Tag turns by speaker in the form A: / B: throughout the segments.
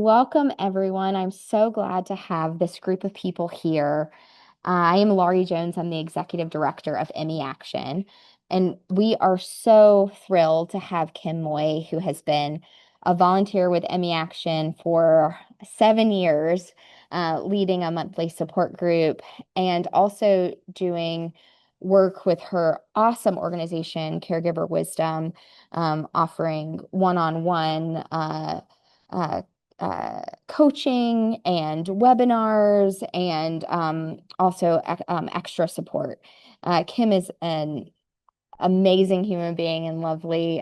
A: welcome everyone. I'm so glad to have this group of people here. I am Laurie Jones. I'm the executive director of MEAction, and we are so thrilled to have Kim Moy, who has been a volunteer with MEAction for 7 years, leading a monthly support group and also doing work with her awesome organization, Caregiver Wisdom, offering one-on-one uh, coaching and webinars and also extra support. Kim is an amazing human being and lovely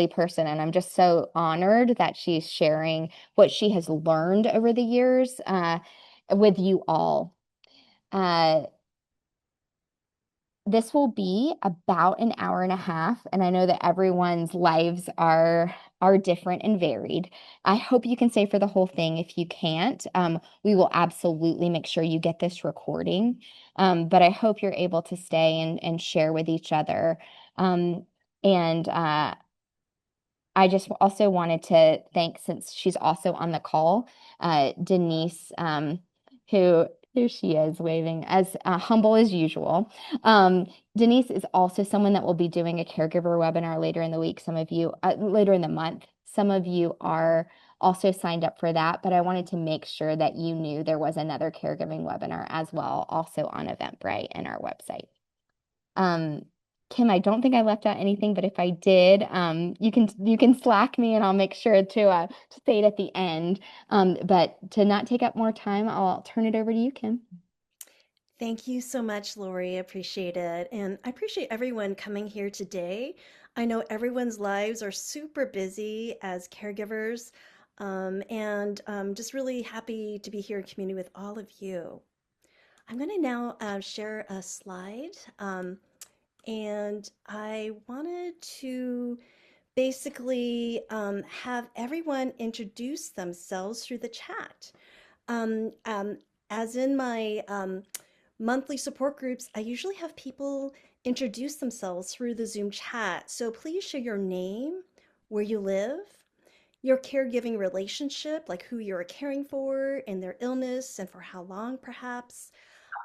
A: person, and I'm just so honored that she's sharing what she has learned over the years with you all. Uh, this will be about an hour and a half, and I know that everyone's lives are different and varied. I hope you can stay for the whole thing. If you can't, we will absolutely make sure you get this recording. But I hope you're able to stay and share with each other. And I just also wanted to thank, since she's also on the call, Denise, who she is waving as humble as usual. Denise is also someone that will be doing a caregiver webinar later in the week. Some of you, later in the month, some of you are also signed up for that, but I wanted to make sure that you knew there was another caregiving webinar as well, also on Eventbrite and our website. Um, Kim, I don't think I left out anything, but if I did, you can Slack me and I'll make sure to say it at the end. But to not take up more time, I'll turn it over to you, Kim.
B: Thank you so much, Lori. I appreciate it. And I appreciate everyone coming here today. I know everyone's lives are super busy as caregivers, and just really happy to be here in community with all of you. I'm going to now share a slide, and I wanted to basically have everyone introduce themselves through the chat. Um, um, as in my monthly support groups, I usually have people introduce themselves through the Zoom chat. So please share your name, where you live, your caregiving relationship, like who you're caring for and their illness and for how long, perhaps.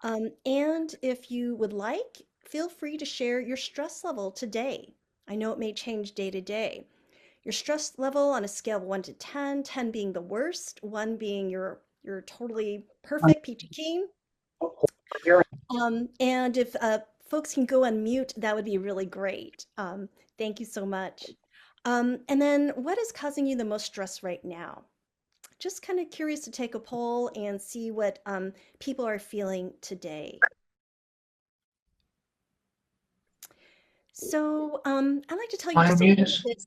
B: And if you would like, feel free to share your stress level today. I know it may change day to day. Your stress level on a scale of 1 to 10, 10 being the worst, 1 being you're totally perfect, peachy keen. And if folks can go on mute, that would be really great. Thank you so much. And then what is causing you the most stress right now? Just kind of curious to take a poll and see what people are feeling today. So I'd like to tell you just a little
C: Unmute.
B: bit.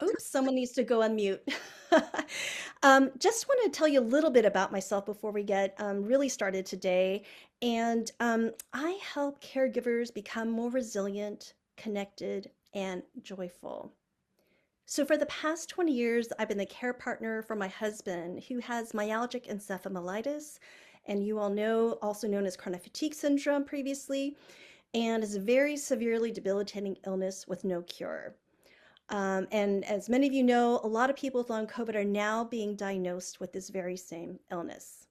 B: Oops, someone needs to go on mute. Just want to tell you a little bit about myself before we get really started today. And I help caregivers become more resilient, connected, and joyful. So, for the past 20 years, I've been the care partner for my husband who has myalgic encephalomyelitis, and you all know, also known as chronic fatigue syndrome previously, and is a very severely debilitating illness with no cure. And as many of you know, a lot of people with long COVID are now being diagnosed with this very same illness.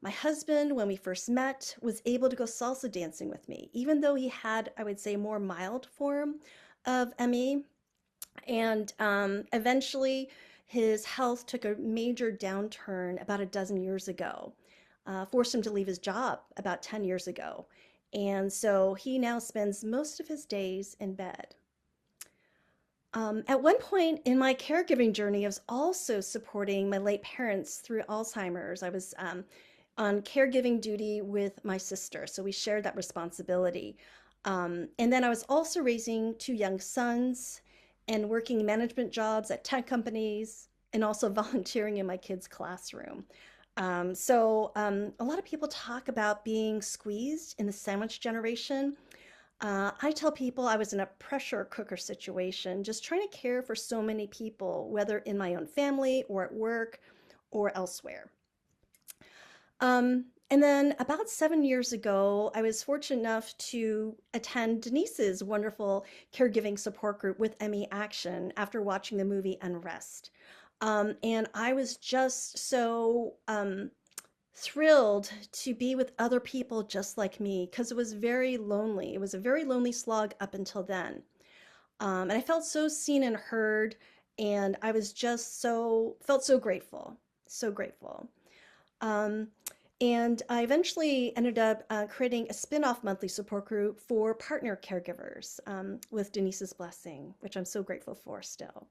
B: My husband, when we first met, was able to go salsa dancing with me, even though he had, I would say, a more mild form of ME. And eventually, his health took a major downturn about a dozen years ago, forced him to leave his job about 10 years ago. And so he now spends most of his days in bed. At one point in my caregiving journey, I was also supporting my late parents through Alzheimer's. I was on caregiving duty with my sister, so we shared that responsibility. And then I was also raising two young sons and working management jobs at tech companies and also volunteering in my kids' classroom. A lot of people talk about being squeezed in the sandwich generation. I tell people I was in a pressure cooker situation, just trying to care for so many people, whether in my own family or at work or elsewhere. And then about 7 years ago, I was fortunate enough to attend Denise's wonderful caregiving support group with MEAction after watching the movie Unrest. And I was just so thrilled to be with other people just like me because it was very lonely. It was a very lonely slog up until then. And I felt so seen and heard, and I was just felt so grateful, so grateful. Um, and I eventually ended up creating a spin-off monthly support group for partner caregivers with Denise's blessing, which I'm so grateful for still.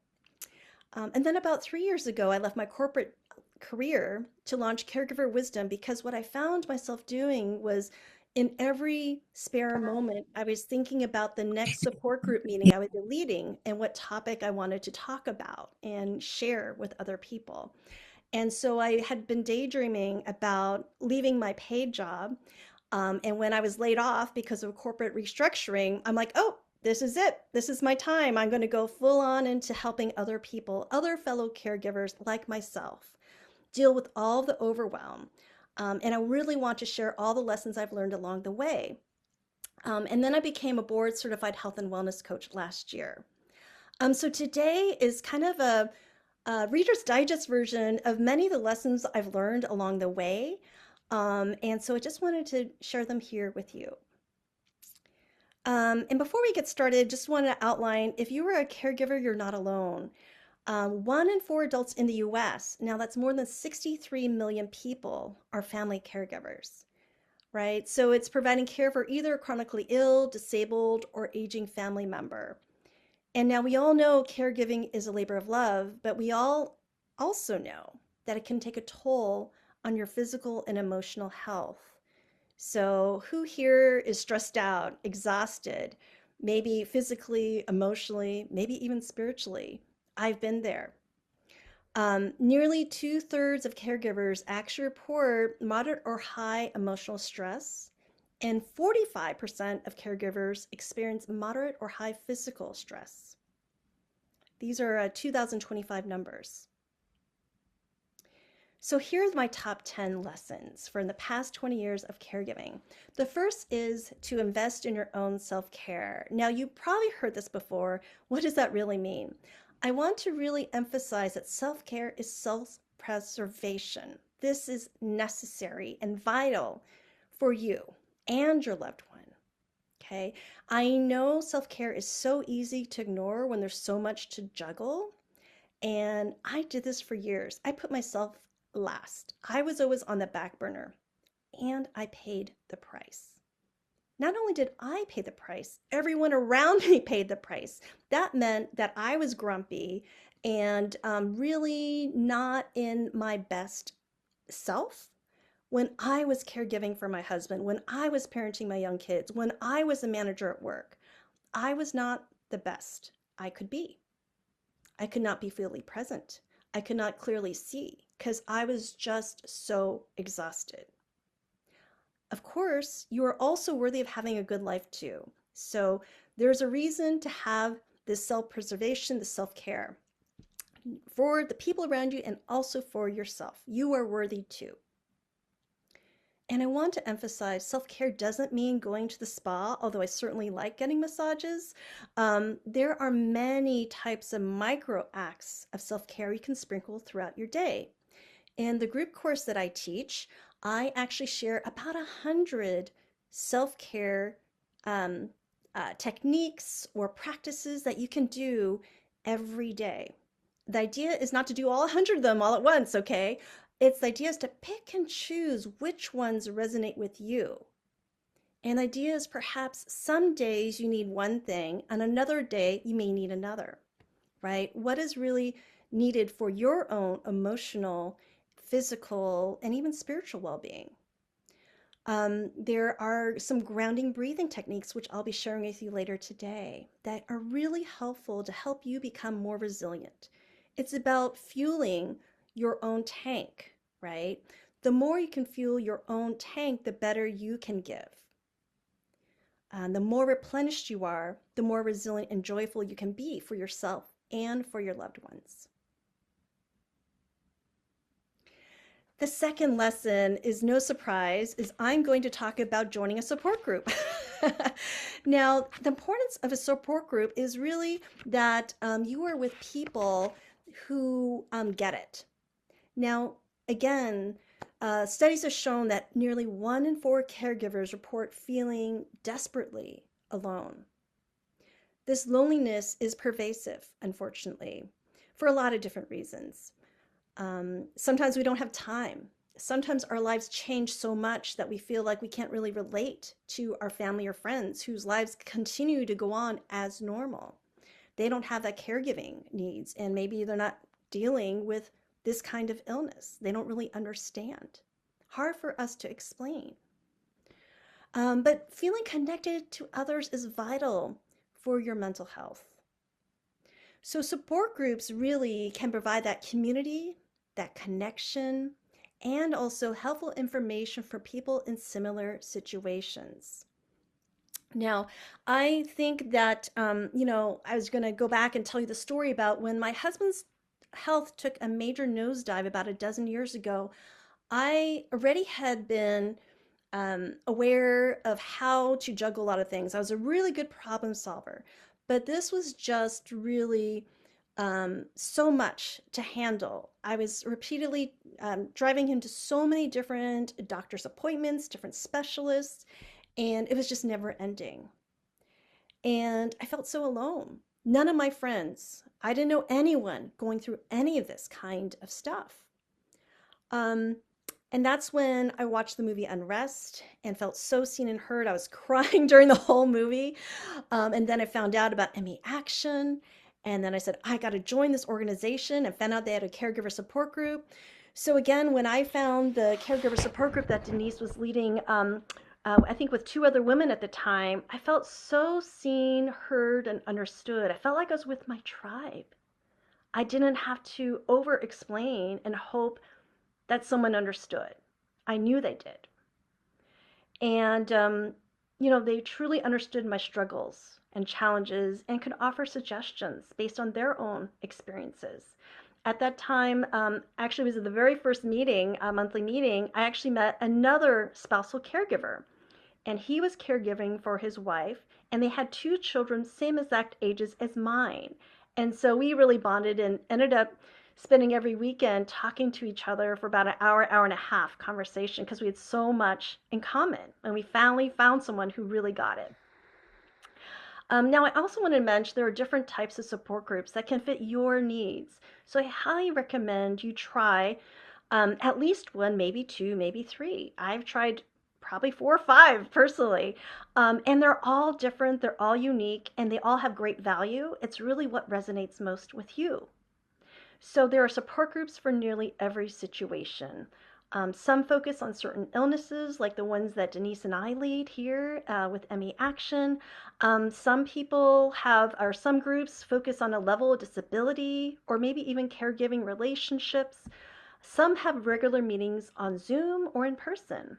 B: And then about 3 years ago, I left my corporate career to launch Caregiver Wisdom because what I found myself doing was in every spare moment, I was thinking about the next support group meeting I would be leading and what topic I wanted to talk about and share with other people. And so I had been daydreaming about leaving my paid job. And when I was laid off because of corporate restructuring, I'm like, oh, this is it. This is my time. I'm going to go full on into helping other people, other fellow caregivers like myself, deal with all the overwhelm. And I really want to share all the lessons I've learned along the way. And then I became a board certified health and wellness coach last year. So today is kind of a Reader's Digest version of many of the lessons I've learned along the way. And so I just wanted to share them here with you. And before we get started, just want to outline if you are a caregiver, you're not alone. 1 in 4 adults in the US, now that's more than 63 million people, are family caregivers, right? So it's providing care for either a chronically ill, disabled, or aging family member. And now we all know caregiving is a labor of love, but we all also know that it can take a toll on your physical and emotional health. So, who here is stressed out, exhausted, maybe physically, emotionally, maybe even spiritually? I've been there. Nearly 2/3 of caregivers actually report moderate or high emotional stress, and 45% of caregivers experience moderate or high physical stress. These are 2025 numbers. So here are my top 10 lessons from the past 20 years of caregiving. The first is to invest in your own self-care. Now, you probably heard this before. What does that really mean? I want to really emphasize that self-care is self-preservation. This is necessary and vital for you and your loved one. Okay. I know self-care is so easy to ignore when there's so much to juggle. And I did this for years. I put myself last. I was always on the back burner, and I paid the price. Not only did I pay the price, everyone around me paid the price. That meant that I was grumpy and really not in my best self when I was caregiving for my husband, when I was parenting my young kids, when I was a manager at work. I was not the best I could be. I could not be fully present. I could not clearly see because I was just so exhausted. Of course, you are also worthy of having a good life too. So there's a reason to have this self-preservation, this self-care for the people around you and also for yourself. You are worthy too. And I want to emphasize self-care doesn't mean going to the spa, although I certainly like getting massages. There are many types of micro acts of self-care you can sprinkle throughout your day. In the group course that I teach, I actually share about 100 self-care techniques or practices that you can do every day. The idea is not to do all 100 of them all at once, okay? The idea is to pick and choose which ones resonate with you. And the idea is perhaps some days you need one thing and another day you may need another, right? What is really needed for your own emotional, physical, and even spiritual well-being? There are some grounding breathing techniques, which I'll be sharing with you later today, that are really helpful to help you become more resilient. It's about fueling your own tank, right? The more you can fuel your own tank, the better you can give. The more replenished you are, the more resilient and joyful you can be for yourself and for your loved ones. The second lesson is no surprise, is I'm going to talk about joining a support group. Now, the importance of a support group is really that you are with people who get it. Now, again, studies have shown that nearly 1 in 4 caregivers report feeling desperately alone. This loneliness is pervasive, unfortunately, for a lot of different reasons. Sometimes we don't have time. Sometimes our lives change so much that we feel like we can't really relate to our family or friends whose lives continue to go on as normal. They don't have that caregiving needs, and maybe they're not dealing with this kind of illness. They don't really understand. Hard for us to explain. But feeling connected to others is vital for your mental health. So, support groups really can provide that community, that connection, and also helpful information for people in similar situations. Now, I think that, I was going to go back and tell you the story about when my husband's health took a major nosedive about a dozen years ago. I already had been aware of how to juggle a lot of things. I was a really good problem solver, but this was just really so much to handle. I was repeatedly driving him to so many different doctor's appointments, different specialists, and it was just never ending. And I felt so alone. None of my friends, I didn't know anyone going through any of this kind of stuff. Um, and that's when I watched the movie Unrest and felt so seen and heard. I was crying during the whole movie. And then I found out about MEAction. And then I said, I got to join this organization, and found out they had a caregiver support group. So again, when I found the caregiver support group that Denise was leading, I think with 2 other women at the time, I felt so seen, heard, and understood. I felt like I was with my tribe. I didn't have to over explain and hope that someone understood. I knew they did. And, they truly understood my struggles and challenges and could offer suggestions based on their own experiences. At that time, actually, it was at the very first meeting, monthly meeting, I actually met another spousal caregiver. And he was caregiving for his wife, and they had 2 children, same exact ages as mine. And so we really bonded and ended up spending every weekend talking to each other for about an hour, hour and a half conversation, because we had so much in common. And we finally found someone who really got it. Now, I also want to mention there are different types of support groups that can fit your needs. So I highly recommend you try at least one, maybe 2, maybe 3. I've tried probably 4 or 5 personally. And they're all different, they're all unique, and they all have great value. It's really what resonates most with you. So there are support groups for nearly every situation. Some focus on certain illnesses, like the ones that Denise and I lead here with MEAction. Some groups focus on a level of disability or maybe even caregiving relationships. Some have regular meetings on Zoom or in person.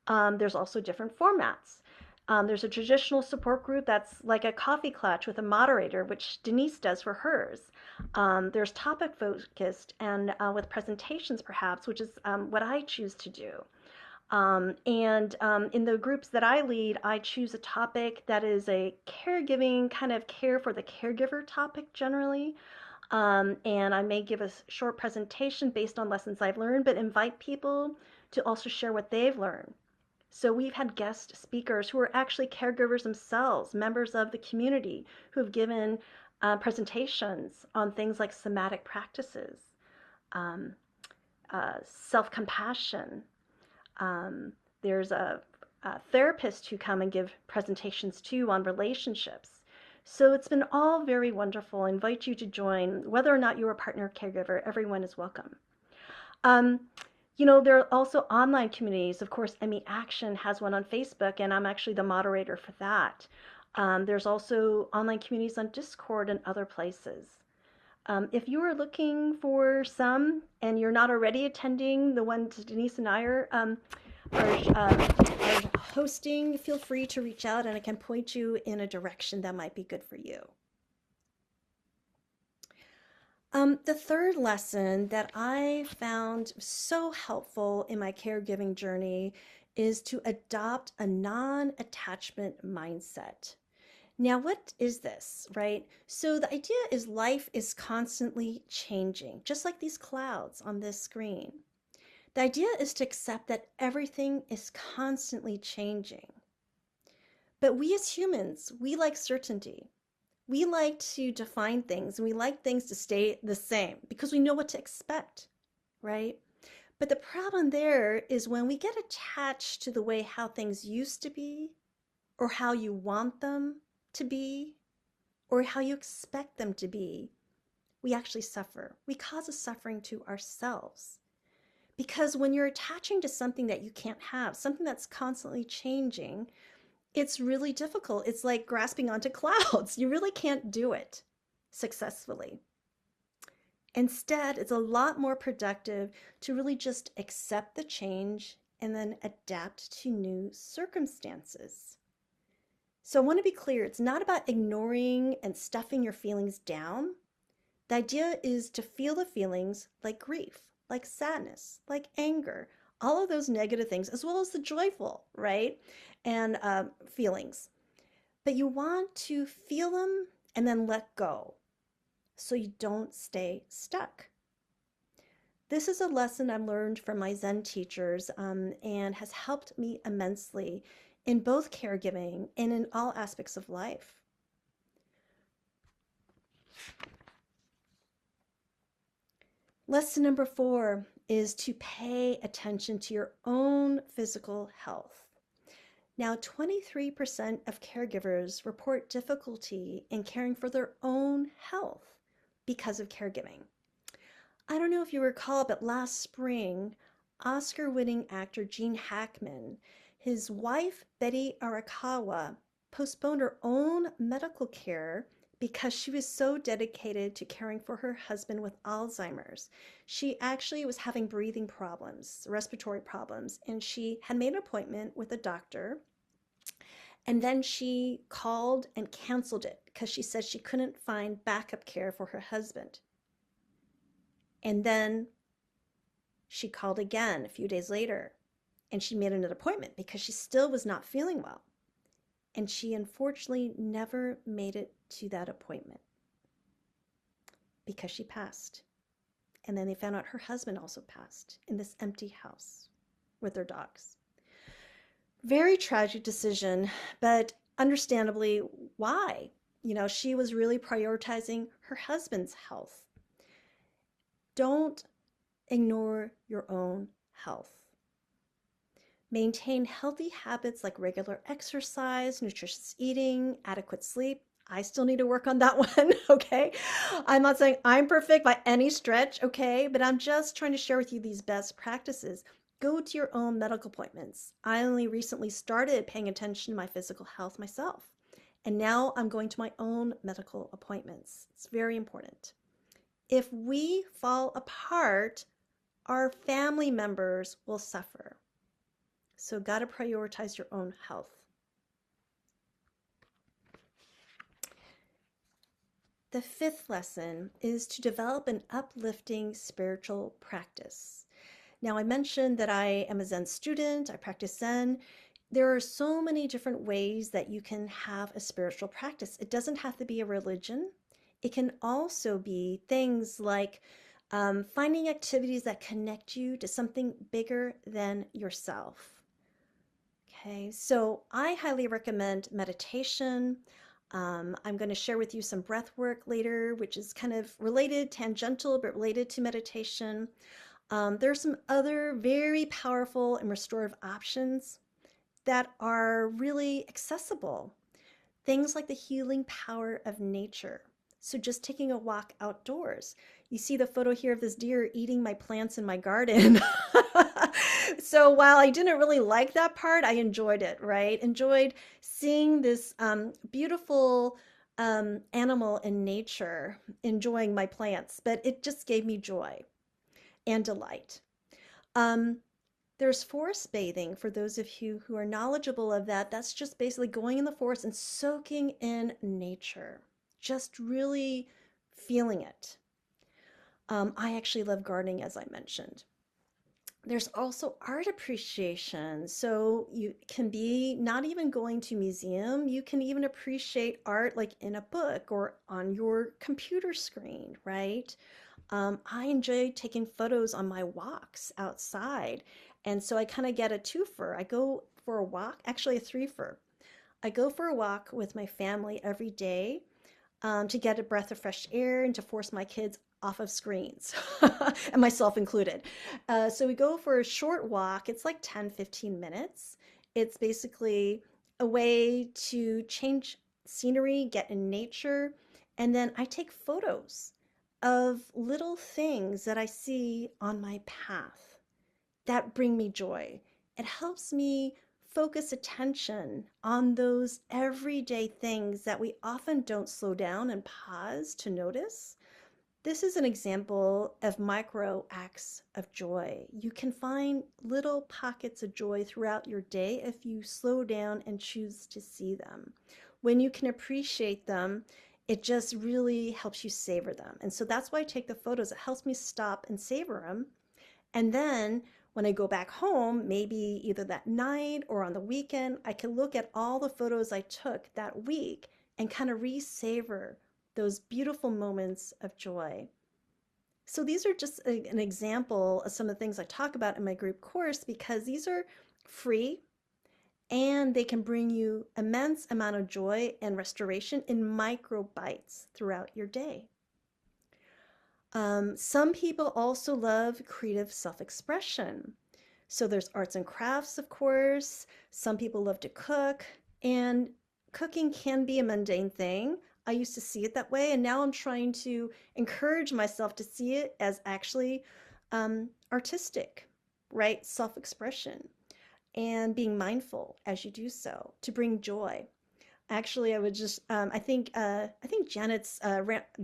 B: There's also different formats. There's a traditional support group that's like a coffee clutch with a moderator, which Denise does for hers. There's topic focused and with presentations, perhaps, which is what I choose to do. In the groups that I lead, I choose a topic that is a caregiving kind of care for the caregiver topic generally. And I may give a short presentation based on lessons I've learned, but invite people to also share what they've learned. So we've had guest speakers who are actually caregivers themselves, members of the community, who have given presentations on things like somatic practices, um, self-compassion. There's a therapist who come and give presentations too on relationships. So it's been all very wonderful. I invite you to join. Whether or not you're a partner caregiver, everyone is welcome. There are also online communities. Of course, MEAction has one on Facebook, and I'm actually the moderator for that. There's also online communities on Discord and other places. If you are looking for some and you're not already attending the ones Denise and I are hosting, feel free to reach out and I can point you in a direction that might be good for you. The third lesson that I found so helpful in my caregiving journey is to adopt a non-attachment mindset. Now, what is this, right? So the idea is life is constantly changing, just like these clouds on this screen. The idea is to accept that everything is constantly changing. But we as humans, we like certainty. We like to define things and we like things to stay the same because we know what to expect, right? But the problem there is when we get attached to the way how things used to be, or how you want them to be, or how you expect them to be, we actually suffer. We cause a suffering to ourselves. Because when you're attaching to something that you can't have, something that's constantly changing, it's really difficult. It's like grasping onto clouds. You really can't do it successfully. Instead, it's a lot more productive to really just accept the change and then adapt to new circumstances. So I want to be clear, it's not about ignoring and stuffing your feelings down. The idea is to feel the feelings like grief, like sadness, like anger, all of those negative things, as well as the joyful, right? And feelings. But you want to feel them and then let go so you don't stay stuck. This is a lesson I learned from my Zen teachers and has helped me immensely in both caregiving and in all aspects of life. Lesson number 4 is to pay attention to your own physical health. Now, 23% of caregivers report difficulty in caring for their own health because of caregiving. I don't know if you recall, but last spring, Oscar-winning actor Gene Hackman, his wife Betty Arakawa, postponed her own medical care because she was so dedicated to caring for her husband with Alzheimer's. She actually was having breathing problems, respiratory problems, and she had made an appointment with a doctor. And then she called and canceled it because she said she couldn't find backup care for her husband. And then she called again a few days later and she made another appointment because she still was not feeling well. And she unfortunately never made it to that appointment because she passed. And then they found out her husband also passed in this empty house with their dogs. Very tragic decision, but understandably, why? You know, she was really prioritizing her husband's health. Don't ignore your own health. Maintain healthy habits like regular exercise, nutritious eating, adequate sleep. I still need to work on that one, okay? I'm not saying I'm perfect by any stretch, okay? But I'm just trying to share with you these best practices. Go to your own medical appointments. I only recently started paying attention to my physical health myself, and now I'm going to my own medical appointments. It's very important. If we fall apart, our family members will suffer. So got to prioritize your own health. The 5th lesson is to develop an uplifting spiritual practice. Now, I mentioned that I am a Zen student. I practice Zen. There are so many different ways that you can have a spiritual practice. It doesn't have to be a religion. It can also be things like finding activities that connect you to something bigger than yourself. Okay, so I highly recommend meditation. I'm going to share with you some breath work later, which is kind of related, tangential, but related to meditation. There are some other very powerful and restorative options that are really accessible. Things like the healing power of nature. So just taking a walk outdoors. You see the photo here of this deer eating my plants in my garden. So while I didn't really like that part, I enjoyed it, right? Enjoyed seeing this beautiful animal in nature, enjoying my plants, but it just gave me joy and delight. There's forest bathing for those of you who are knowledgeable of that. That's just basically going in the forest and soaking in nature, just really feeling it. I actually love gardening, as I mentioned. There's also art appreciation. So you can be not even going to museum, you can even appreciate art like in a book or on your computer screen, right? I enjoy taking photos on my walks outside. And so I kind of get a twofer. I go for a walk, actually a threefer. I go for a walk with my family every day to get a breath of fresh air and to force my kids off of screens, and myself included. So we go for a short walk. It's like 10, 15 minutes. It's basically a way to change scenery, get in nature, and then I take photos of little things that I see on my path that bring me joy. It helps me focus attention on those everyday things that we often don't slow down and pause to notice. This is an example of micro acts of joy. You can find little pockets of joy throughout your day if you slow down and choose to see them. When you can appreciate them, it just really helps you savor them. And so that's why I take the photos. It helps me stop and savor them, and then when I go back home, maybe either that night or on the weekend, I can look at all the photos I took that week and kind of re-savor those beautiful moments of joy. So these are just an example of some of the things I talk about in my group course because these are free and they can bring you immense amount of joy and restoration in micro bites throughout your day. Some people also love creative self-expression. So there's arts and crafts, of course. Some people love to cook, and cooking can be a mundane thing. I used to see it that way, and now I'm trying to encourage myself to see it as actually artistic, right? Self-expression and being mindful as you do so to bring joy. Actually, I would just, I think Janet's,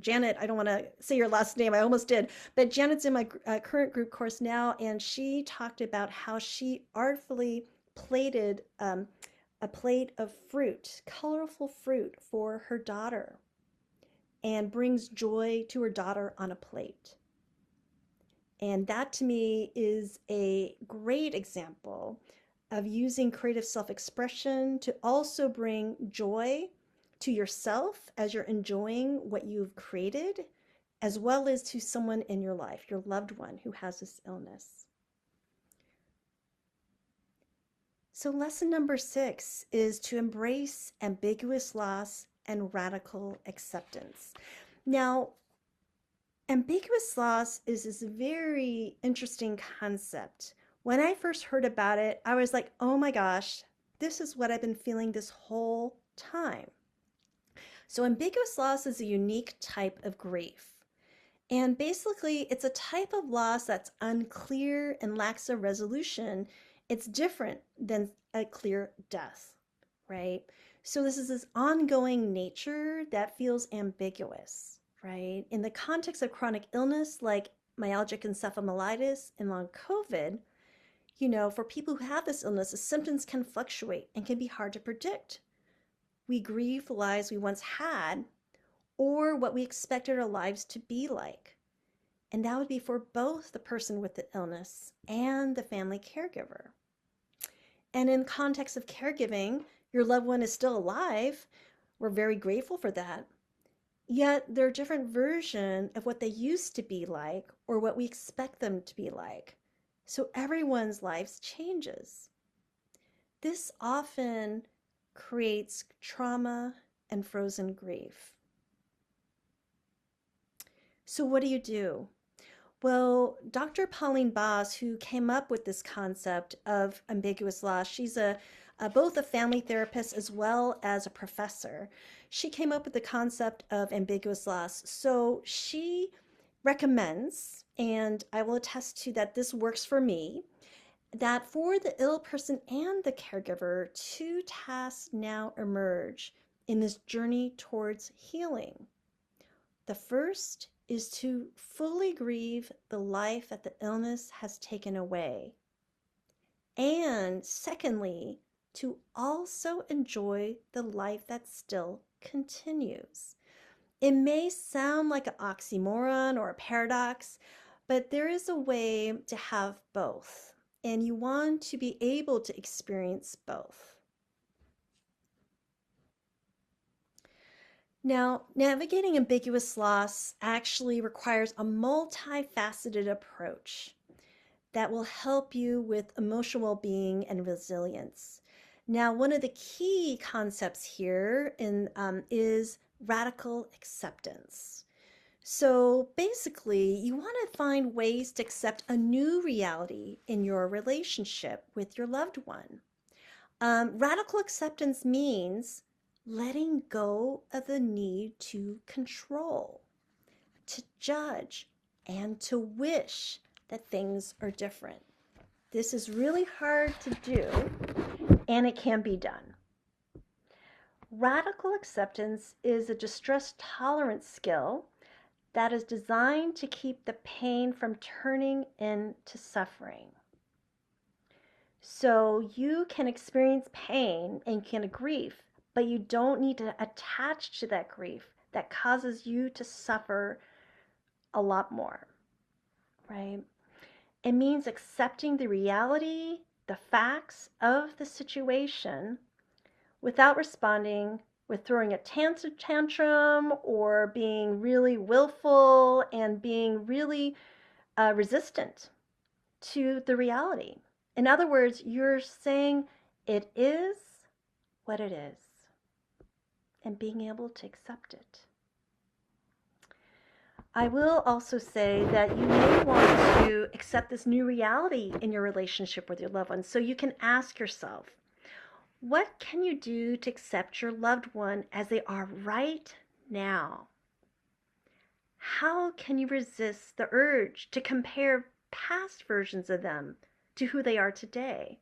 B: Janet, I don't want to say your last name, I almost did, but Janet's in my current group course now, and she talked about how she artfully plated a plate of fruit, colorful fruit for her daughter, and brings joy to her daughter on a plate. And that to me is a great example of using creative self expression to also bring joy to yourself as you're enjoying what you've created, as well as to someone in your life, your loved one who has this illness. So, lesson number 6 is to embrace ambiguous loss and radical acceptance. Now, ambiguous loss is this very interesting concept. When I first heard about it, I was like, oh my gosh, this is what I've been feeling this whole time. So, ambiguous loss is a unique type of grief. And basically, it's a type of loss that's unclear and lacks a resolution. It's different than a clear death, right? So, this is this ongoing nature that feels ambiguous, right? In the context of chronic illness like myalgic encephalitis and long COVID, for people who have this illness, the symptoms can fluctuate and can be hard to predict. We grieve the lives we once had or what we expected our lives to be like. And that would be for both the person with the illness and the family caregiver. And in context of caregiving, your loved one is still alive. We're very grateful for that. Yet they're a different version of what they used to be like or what we expect them to be like. So everyone's lives changes. This often creates trauma and frozen grief. So what do you do? Well, Dr. Pauline Boss, who came up with this concept of ambiguous loss, she's both a family therapist as well as a professor. She came up with the concept of ambiguous loss. So she recommends, and I will attest to that this works for me, that for the ill person and the caregiver, two tasks now emerge in this journey towards healing. The first is to fully grieve the life that the illness has taken away. And secondly, to also enjoy the life that still continues. It may sound like an oxymoron or a paradox, but there is a way to have both, and you want to be able to experience both. Now, navigating ambiguous loss actually requires a multifaceted approach that will help you with emotional well-being and resilience. Now, one of the key concepts here is radical acceptance. So basically, you want to find ways to accept a new reality in your relationship with your loved one. Radical acceptance means letting go of the need to control, to judge, and to wish that things are different. This is really hard to do, and it can be done. Radical acceptance is a distress tolerance skill that is designed to keep the pain from turning into suffering. So you can experience pain and can grief, but you don't need to attach to that grief that causes you to suffer a lot more, right? It means accepting the reality, the facts of the situation without responding with throwing a tantrum or being really willful and being really resistant to the reality. In other words, you're saying it is what it is and being able to accept it. I will also say that you may want to accept this new reality in your relationship with your loved one. So you can ask yourself, what can you do to accept your loved one as they are right now? How can you resist the urge to compare past versions of them to who they are today?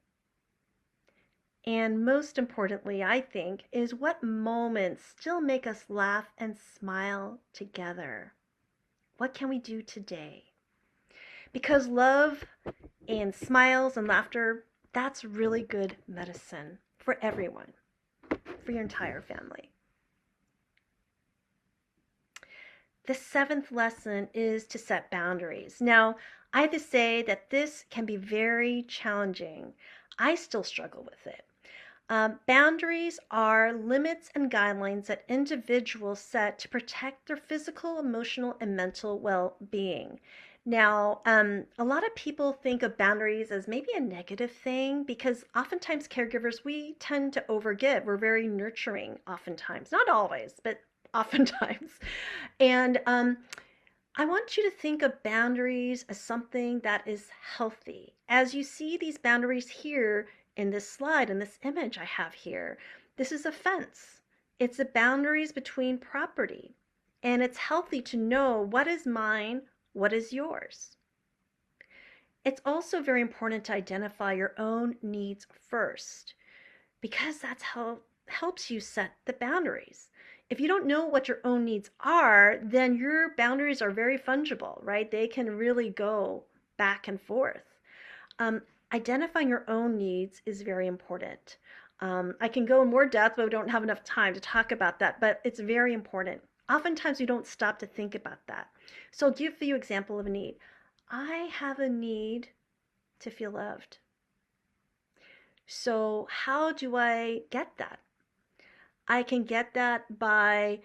B: And most importantly, I think, is what moments still make us laugh and smile together? What can we do today? Because love and smiles and laughter, that's really good medicine for everyone, for your entire family. The seventh lesson is to set boundaries. Now, I have to say that this can be very challenging. I still struggle with it. Boundaries are limits and guidelines that individuals set to protect their physical, emotional, and mental well-being. Now, a lot of people think of boundaries as maybe a negative thing because oftentimes caregivers, we tend to overgive. We're very nurturing oftentimes, not always, but oftentimes. And I want you to think of boundaries as something that is healthy. As you see these boundaries here in this slide, in this image I have here, this is a fence. It's the boundaries between property. And it's healthy to know what is mine, what is yours. It's also very important to identify your own needs first, because that's how helps you set the boundaries. If you don't know what your own needs are, then your boundaries are very fungible, right? They can really go back and forth. Identifying your own needs is very important. I can go in more depth, but we don't have enough time to talk about that, but it's very important. Oftentimes we don't stop to think about that. So I'll give you an example of a need. I have a need to feel loved. So how do I get that? I can get that by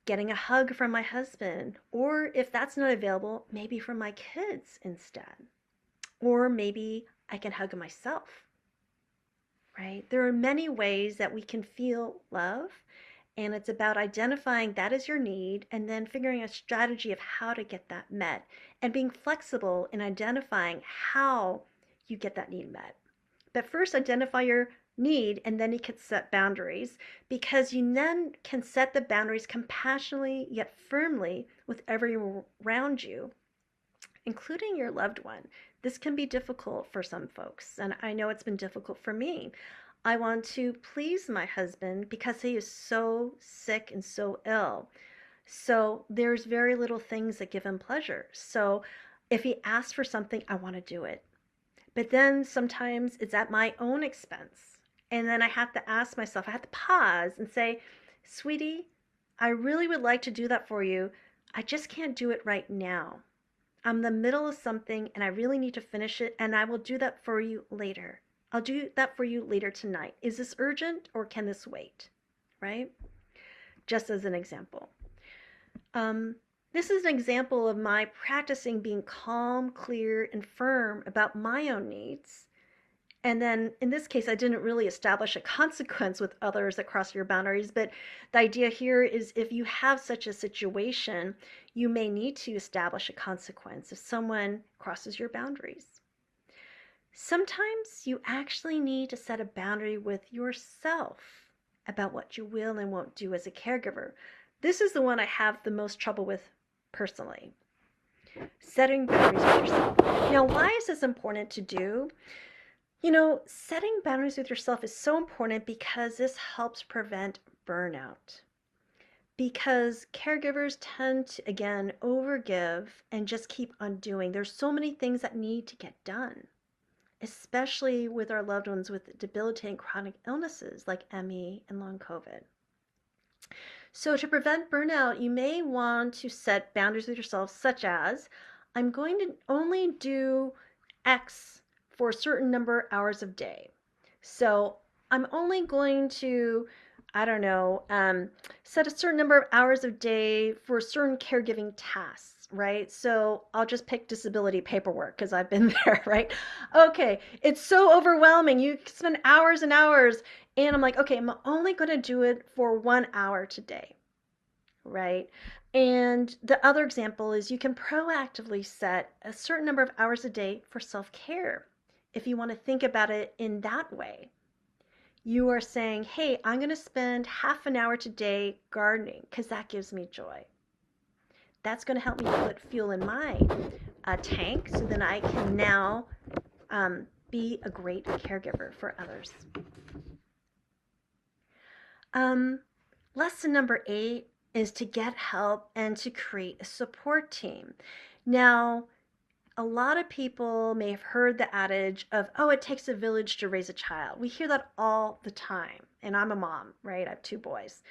B: getting a hug from my husband, or if that's not available, maybe from my kids instead. Or maybe I can hug myself, right? There are many ways that we can feel love, and it's about identifying that as your need and then figuring a strategy of how to get that met and being flexible in identifying how you get that need met. But first, identify your need, and then you can set boundaries, because you then can set the boundaries compassionately yet firmly with everyone around you, including your loved one. This can be difficult for some folks, and I know it's been difficult for me. I want to please my husband because he is so sick and so ill. So there's very little things that give him pleasure. So if he asks for something, I want to do it. But then sometimes it's at my own expense. And then I have to ask myself, I have to pause and say, sweetie, I really would like to do that for you. I just can't do it right now. I'm in the middle of something and I really need to finish it, and I will do that for you later. I'll do that for you later tonight. Is this urgent or can this wait? Right? Just as an example. Um, this is an example of my practicing being calm, clear, and firm about my own needs. And then in this case, I didn't really establish a consequence with others that cross your boundaries. But the idea here is if you have such a situation, you may need to establish a consequence if someone crosses your boundaries. Sometimes you actually need to set a boundary with yourself about what you will and won't do as a caregiver. This is the one I have the most trouble with personally. Setting boundaries with yourself. Now, why is this important to do? Setting boundaries with yourself is so important because this helps prevent burnout. Because caregivers tend to, again, overgive and just keep on doing. There's so many things that need to get done, especially with our loved ones with debilitating chronic illnesses like ME and long COVID. So to prevent burnout, you may want to set boundaries with yourself, such as, I'm going to only do X for a certain number of hours of day. So I'm only going to, I don't know, set a certain number of hours of day for certain caregiving tasks, right? So I'll just pick disability paperwork because I've been there, right? Okay, it's so overwhelming. You spend hours and hours, and I'm like, okay, I'm only going to do it for 1 hour today, right? And the other example is you can proactively set a certain number of hours a day for self-care. If you want to think about it in that way, you are saying, hey, I'm going to spend half an hour today gardening because that gives me joy. That's going to help me put fuel in my tank so then I can now be a great caregiver for others. Lesson number 8 is to get help and to create a support team. Now, a lot of people may have heard the adage of, oh, it takes a village to raise a child. We hear that all the time. And I'm a mom, right? I have 2 boys.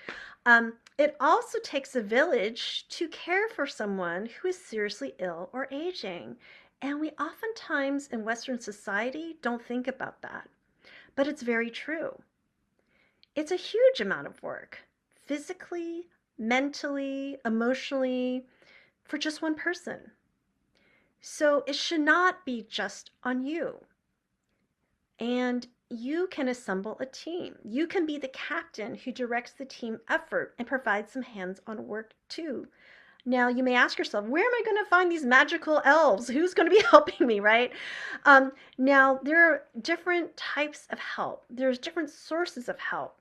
B: It also takes a village to care for someone who is seriously ill or aging. And we oftentimes in Western society don't think about that. But it's very true. It's a huge amount of work, physically, mentally, emotionally, for just one person. So it should not be just on you. And you can assemble a team. You can be the captain who directs the team effort and provides some hands-on work too. Now, you may ask yourself, where am I going to find these magical elves? Who's going to be helping me, right? Now, there are different types of help. There's different sources of help.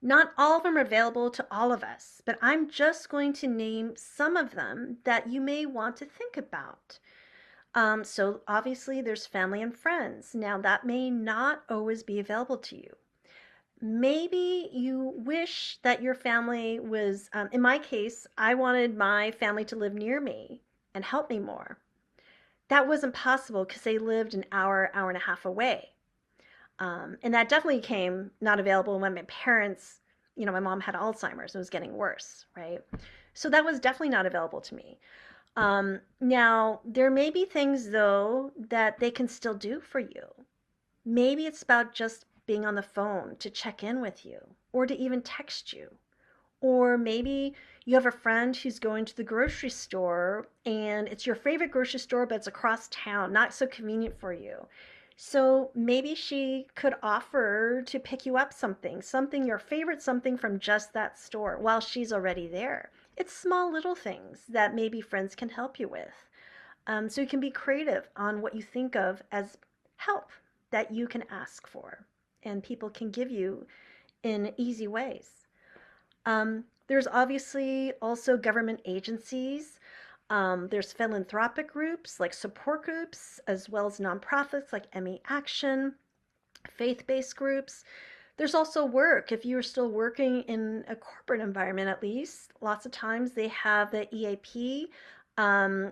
B: Not all of them are available to all of us, but I'm just going to name some of them that you may want to think about. So obviously there's family and friends. Now that may not always be available to you. Maybe you wish that your family was, in my case, I wanted my family to live near me and help me more. That wasn't possible because they lived an hour, hour and a half away. And that definitely came not available when my parents, my mom had Alzheimer's and it was getting worse, right? So that was definitely not available to me. Now, there may be things, though, that they can still do for you. Maybe it's about just being on the phone to check in with you or to even text you. Or maybe you have a friend who's going to the grocery store and it's your favorite grocery store, but it's across town, not so convenient for you. So maybe she could offer to pick you up something, your favorite something from just that store while she's already there. It's small little things that maybe friends can help you with. So you can be creative on what you think of as help that you can ask for and people can give you in easy ways. There's obviously also government agencies. There's philanthropic groups like support groups, as well as nonprofits like MEAction, faith-based groups. There's also work. If you're still working in a corporate environment, at least, lots of times they have the EAP and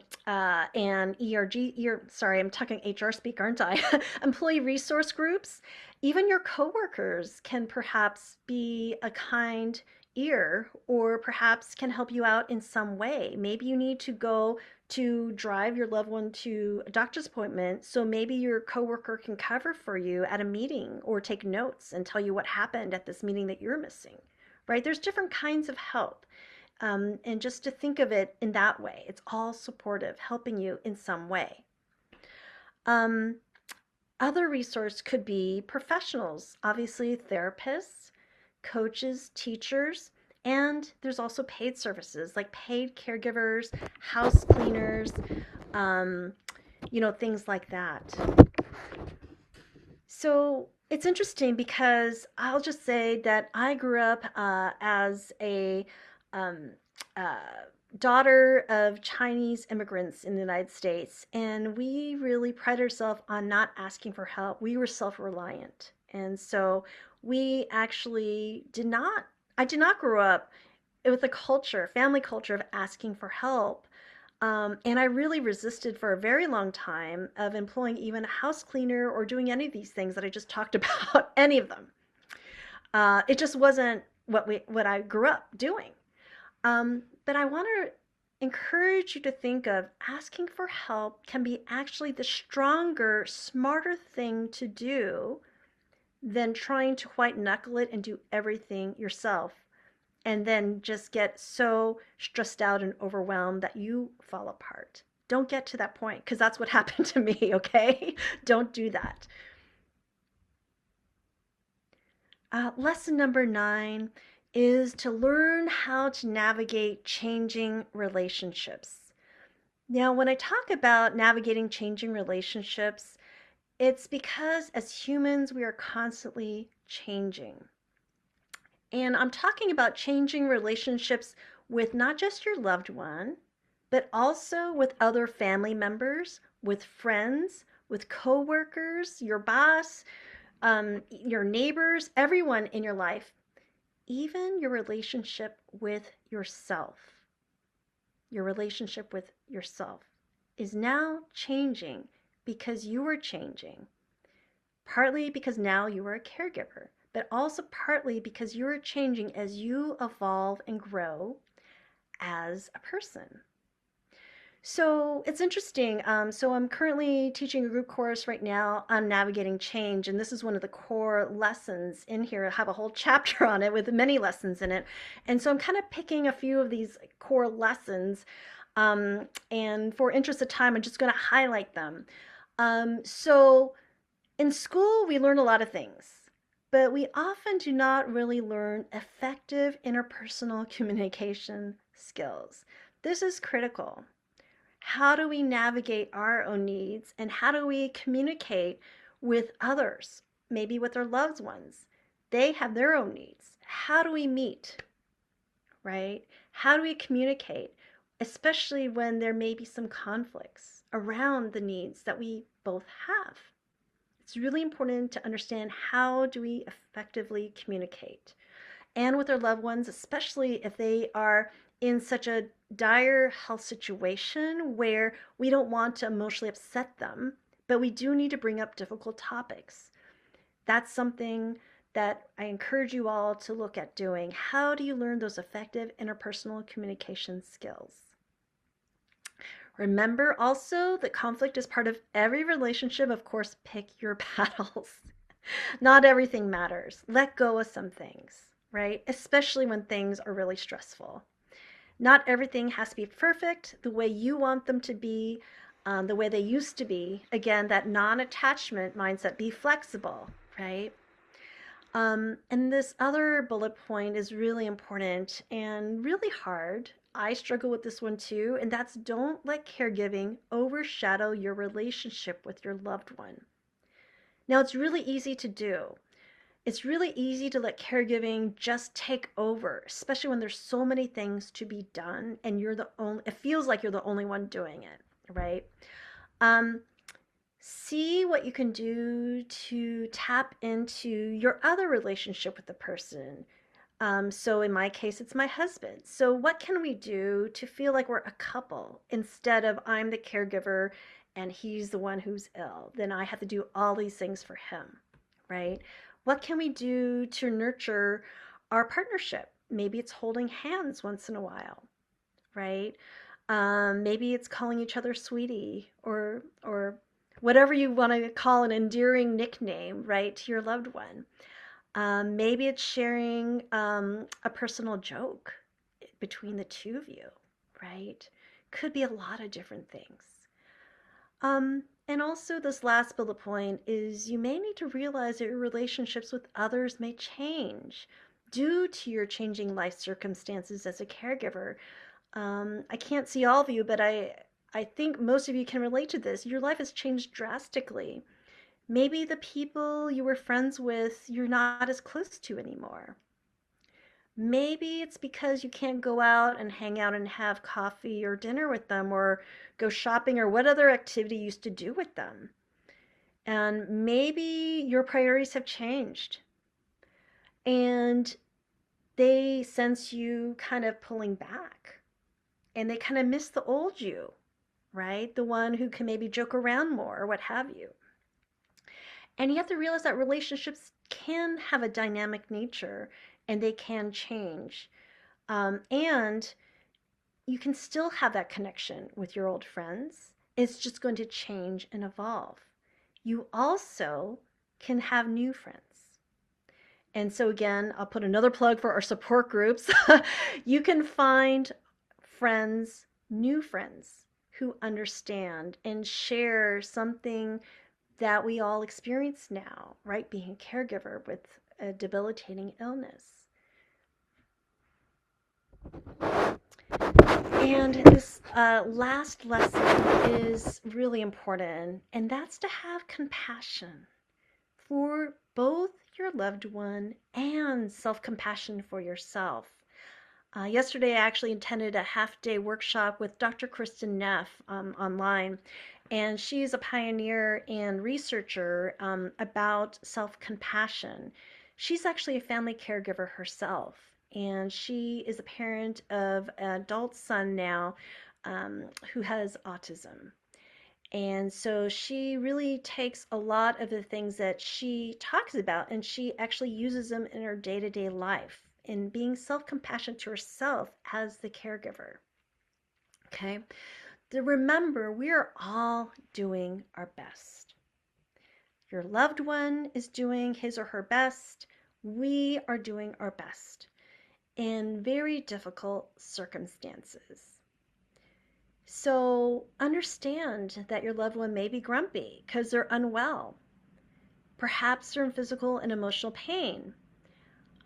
B: sorry, I'm talking HR speak, aren't I? Employee resource groups. Even your coworkers can perhaps be a kind ear or perhaps can help you out in some way. Maybe you need to go to drive your loved one to a doctor's appointment. So maybe your coworker can cover for you at a meeting or take notes and tell you what happened at this meeting that you're missing, right? There's different kinds of help. And just to think of it in that way, it's all supportive, helping you in some way. Um, Other resource could be professionals, obviously therapists, coaches, teachers, and there's also paid services like paid caregivers, house cleaners, um, things like that. So it's interesting because I'll just say that I grew up as a um, uh, daughter of Chinese immigrants in the United States, and we really pride ourselves on not asking for help. We were self reliant. And so we actually I did not grow up with a culture, family culture of asking for help. And I really resisted for a very long time of employing even a house cleaner or doing any of these things that I just talked about, any of them. It just wasn't what I grew up doing. But I want to encourage you to think of asking for help can be actually the stronger, smarter thing to do than trying to white knuckle it and do everything yourself and then just get so stressed out and overwhelmed that you fall apart. Don't get to that point because that's what happened to me, okay? Don't do that. Lesson number 9 is to learn how to navigate changing relationships. Now, when I talk about navigating changing relationships, it's because as humans, we are constantly changing. And I'm talking about changing relationships with not just your loved one, but also with other family members, with friends, with coworkers, your boss, your neighbors, everyone in your life, even your relationship with yourself. Your relationship with yourself is now changing because you are changing. Partly because now you are a caregiver, but also partly because you are changing as you evolve and grow as a person. So it's interesting. So I'm currently teaching a group course right now on navigating change, and this is one of the core lessons in here. I have a whole chapter on it with many lessons in it, and so I'm kind of picking a few of these core lessons. And for interest of time, I'm just going to highlight them. So in school, we learn a lot of things, but we often do not really learn effective interpersonal communication skills. This is critical. How do we navigate our own needs and how do we communicate with others, maybe with our loved ones? They have their own needs. How do we meet, right? How do we communicate, especially when there may be some conflicts around the needs that we both have? It's really important to understand how do we effectively communicate and with our loved ones, especially if they are in such a dire health situation where we don't want to emotionally upset them, but we do need to bring up difficult topics. That's something that I encourage you all to look at doing. How do you learn those effective interpersonal communication skills? Remember also that conflict is part of every relationship. Of course, pick your battles. Not everything matters. Let go of some things, right? Especially when things are really stressful. Not everything has to be perfect the way you want them to be, the way they used to be. Again, that non attachment mindset, be flexible, right? And this other bullet point is really important and really hard. I struggle with this one too, and that's don't let caregiving overshadow your relationship with your loved one. Now, it's really easy to do. It's really easy to let caregiving just take over, especially when there's so many things to be done and you're the only, it feels like you're the only one doing it, right? Um, See what you can do to tap into your other relationship with the person. So in my case, it's my husband. So what can we do to feel like we're a couple instead of I'm the caregiver and he's the one who's ill? Then I have to do all these things for him, right? What can we do to nurture our partnership? Maybe it's holding hands once in a while, right? Maybe it's calling each other sweetie, or whatever you want to call an endearing nickname, right, to your loved one. Maybe it's sharing a personal joke between the two of you, right? Could be a lot of different things. And also, this last bullet point is you may need to realize that your relationships with others may change due to your changing life circumstances as a caregiver. I can't see all of you, but I think most of you can relate to this. Your life has changed drastically. Maybe the people you were friends with, you're not as close to anymore. Maybe it's because you can't go out and hang out and have coffee or dinner with them or go shopping or what other activity you used to do with them. And maybe your priorities have changed and they sense you kind of pulling back and they kind of miss the old you, right? The one who can maybe joke around more or what have you. And you have to realize that relationships can have a dynamic nature and they can change. And you can still have that connection with your old friends. It's just going to change and evolve. You also can have new friends. And so, again, I'll put another plug for our support groups. You can find friends, new friends, who understand and share something that we all experience now, right? Being a caregiver with a debilitating illness. And this last lesson is really important, and that's to have compassion for both your loved one and self-compassion for yourself. Yesterday, I actually attended a half-day workshop with Dr. Kristen Neff online, and she's a pioneer and researcher about self-compassion. She's actually a family caregiver herself, and she is a parent of an adult son now who has autism. And so she really takes a lot of the things that she talks about and she actually uses them in her day-to-day life in being self-compassionate to herself as the caregiver. Okay? Remember, we are all doing our best. Your loved one is doing his or her best. We are doing our best in very difficult circumstances. So understand that your loved one may be grumpy because they're unwell. Perhaps they're in physical and emotional pain.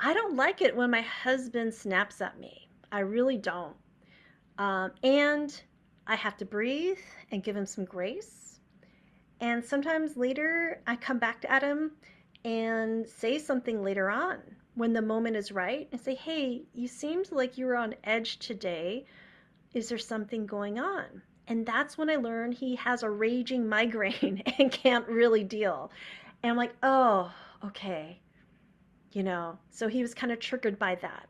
B: I don't like it when my husband snaps at me. I really don't. And I have to breathe and give him some grace. And sometimes later I come back at him and say something later on when the moment is right and say, hey, you seemed like you were on edge today. Is there something going on? And that's when I learned he has a raging migraine and can't really deal. And I'm like, oh, okay. So he was kind of triggered by that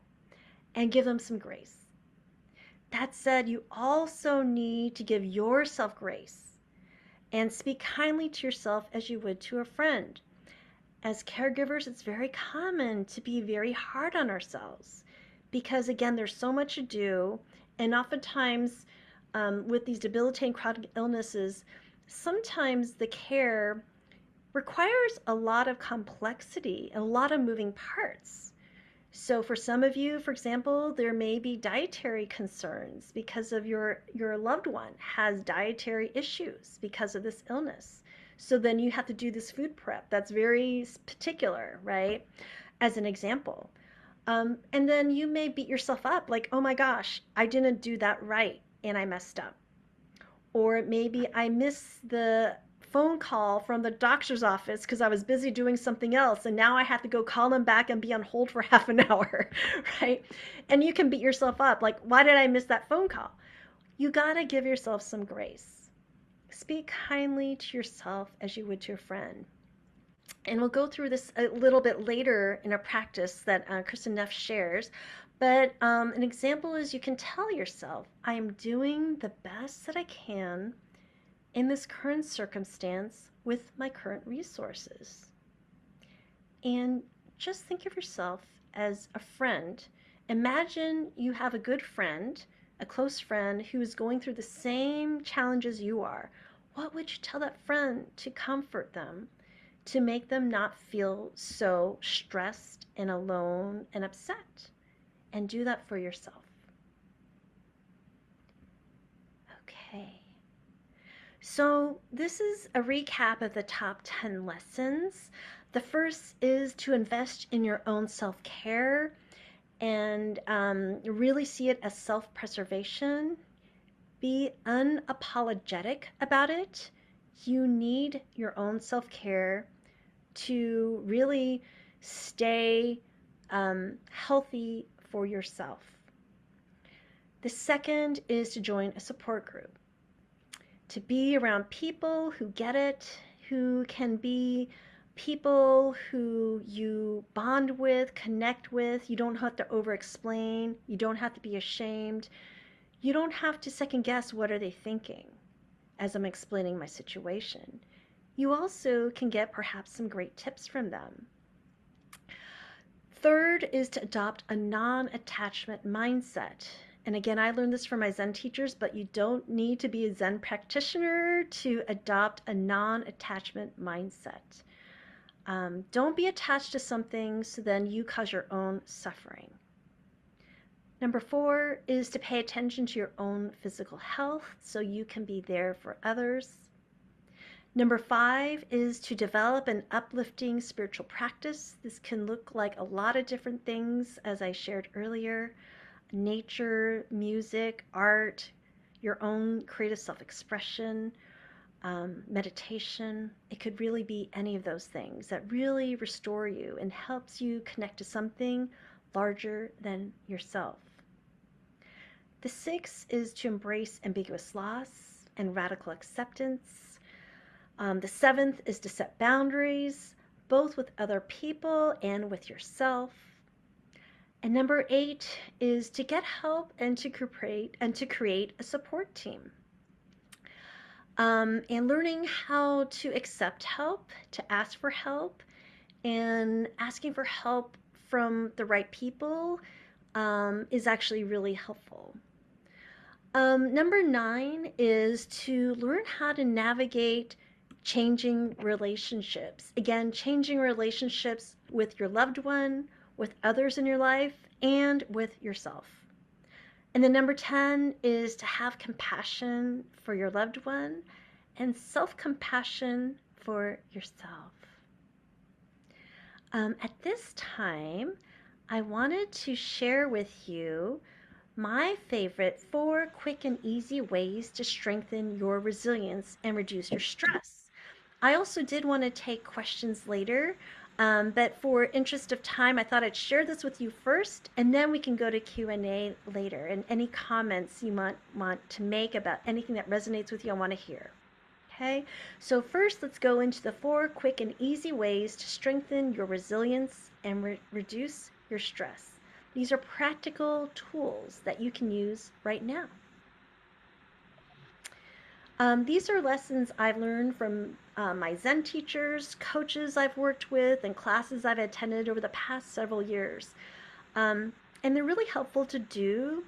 B: and give them some grace. That said, you also need to give yourself grace and speak kindly to yourself as you would to a friend. As caregivers, it's very common to be very hard on ourselves because, again, there's so much to do. And oftentimes, with these debilitating chronic illnesses, sometimes the care requires a lot of complexity, a lot of moving parts. So for some of you, for example, there may be dietary concerns because of your loved one has dietary issues because of this illness. So then you have to do this food prep that's very particular, right? As an example. And then you may beat yourself up like, oh my gosh, I didn't do that right and I messed up. Or maybe I missed the phone call from the doctor's office because I was busy doing something else and now I have to go call them back and be on hold for half an hour, right? And you can beat yourself up like, why did I miss that phone call? You got to give yourself some grace. Speak kindly to yourself as you would to a friend. And we'll go through this a little bit later in a practice that Kristen Neff shares. But an example is you can tell yourself, I am doing the best that I can in this current circumstance with my current resources. And just think of yourself as a friend. Imagine you have a good friend a close friend who is going through the same challenges you are, what would you tell that friend to comfort them, to make them not feel so stressed and alone and upset? And do that for yourself. Okay. So this is a recap of the top 10 lessons. The first is to invest in your own self-care and really see it as self-preservation. Be unapologetic about it. You need your own self-care to really stay healthy for yourself. The second is to join a support group, to be around people who get it, who can be people who you bond with, connect with. You don't have to over-explain. You don't have to be ashamed. You don't have to second guess what are they thinking as I'm explaining my situation. You also can get perhaps some great tips from them. Third is to adopt a non-attachment mindset. And again, I learned this from my Zen teachers, but you don't need to be a Zen practitioner to adopt a non-attachment mindset. Don't be attached to something so then you cause your own suffering. Number 4 is to pay attention to your own physical health so you can be there for others. Number 5 is to develop an uplifting spiritual practice. This can look like a lot of different things, as I shared earlier. Nature, music, art, your own creative self-expression, meditation. It could really be any of those things that really restore you and helps you connect to something larger than yourself. The 6th is to embrace ambiguous loss and radical acceptance. The 7th is to set boundaries, both with other people and with yourself. And number 8 is to get help and to create a support team. And learning how to accept help, to ask for help, and asking for help from the right people is actually really helpful. Number 9 is to learn how to navigate changing relationships. Again, changing relationships with your loved one, with others in your life, and with yourself. And then number 10 is to have compassion for your loved one and self-compassion for yourself. At this time, I wanted to share with you my favorite 4 quick and easy ways to strengthen your resilience and reduce your stress. I also did want to take questions later, but for interest of time, I thought I'd share this with you first, and then we can go to Q&A later, and any comments you might want to make about anything that resonates with you, I want to hear. Okay, so first let's go into the 4 quick and easy ways to strengthen your resilience and reduce your stress. These are practical tools that you can use right now. These are lessons I've learned from my Zen teachers, coaches I've worked with, and classes I've attended over the past several years. And they're really helpful to do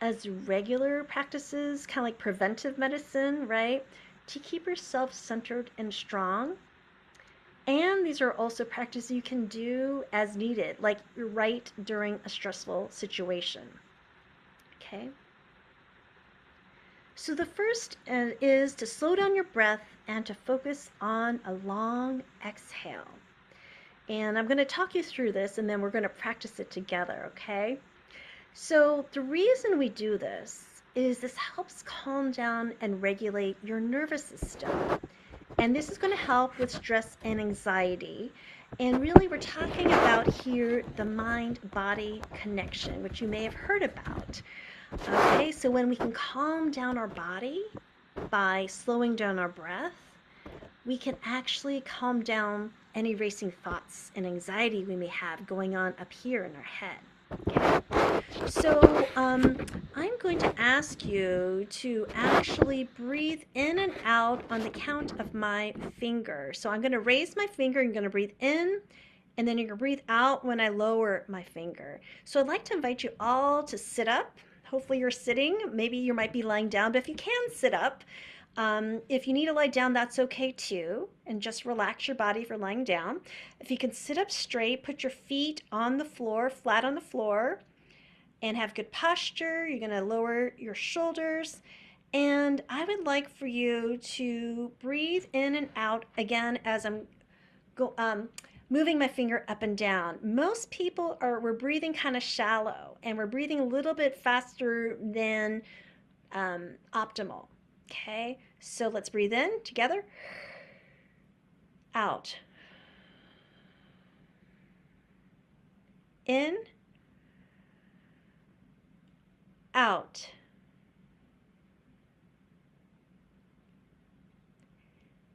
B: as regular practices, kind of like preventive medicine, right? To keep yourself centered and strong. And these are also practices you can do as needed, like right during a stressful situation. Okay? So the first is to slow down your breath and to focus on a long exhale. And I'm going to talk you through this, and then we're going to practice it together, okay? So the reason we do this is this helps calm down and regulate your nervous system. And this is going to help with stress and anxiety. And really, we're talking about here the mind-body connection, which you may have heard about. Okay, so when we can calm down our body by slowing down our breath, we can actually calm down any racing thoughts and anxiety we may have going on up here in our head. Okay? So I'm going to ask you to actually breathe in and out on the count of my finger. So I'm going to raise my finger, I'm going to breathe in, and then you're going to breathe out when I lower my finger. So I'd like to invite you all to sit up, Hopefully you're sitting. Maybe you might be lying down, but if you can sit up, if you need to lie down, that's okay too. And just relax your body if you're lying down. If you can sit up straight, put your feet on the floor, flat on the floor, and have good posture. You're going to lower your shoulders. And I would like for you to breathe in and out again as I'm go, moving my finger up and down. Most people we're breathing kind of shallow and we're breathing a little bit faster than optimal. Okay, so let's breathe in together, out, in, out.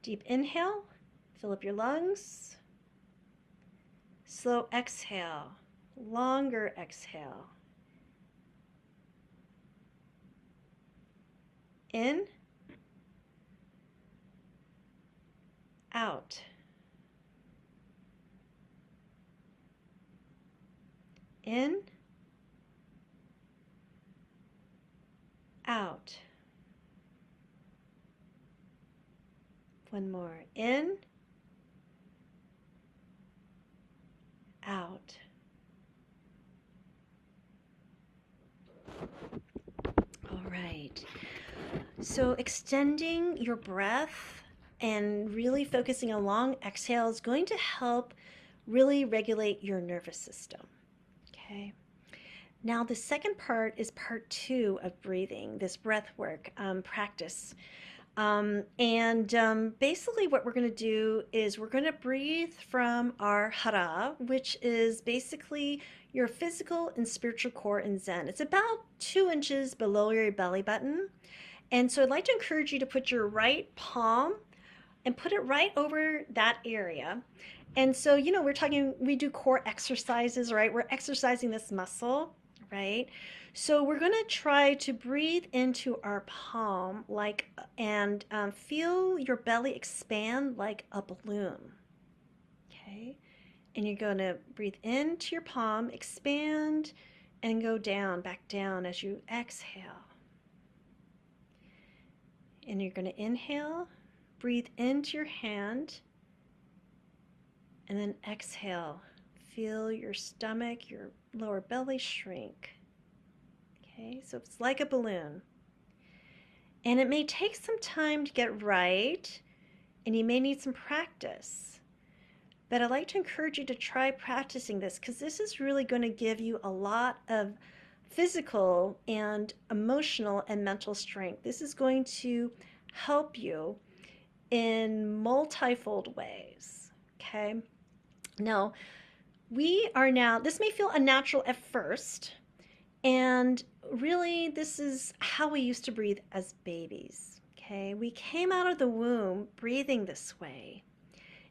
B: Deep inhale, fill up your lungs. Slow exhale, longer exhale. In, out. In, out. One more. In, out. All right. So extending your breath and really focusing on long exhale is going to help really regulate your nervous system. Okay. Now the second part is part 2 of breathing, this breath work practice. Basically what we're going to do is we're going to breathe from our hara, which is basically your physical and spiritual core in Zen. It's about 2 inches below your belly button. And so I'd like to encourage you to put your right palm and put it right over that area. And so, we do core exercises, right? We're exercising this muscle, right? So we're going to try to breathe into our palm and feel your belly expand like a balloon. Okay. And you're going to breathe into your palm, expand, and go down, back down as you exhale. And you're going to inhale, breathe into your hand, and then exhale. Feel your stomach, your lower belly shrink. Okay, so it's like a balloon. And it may take some time to get right, and you may need some practice. But I'd like to encourage you to try practicing this because this is really going to give you a lot of physical and emotional and mental strength. This is going to help you in multifold ways. Okay. Now, this may feel unnatural at first, and really this is how we used to breathe as babies. Okay. We came out of the womb breathing this way.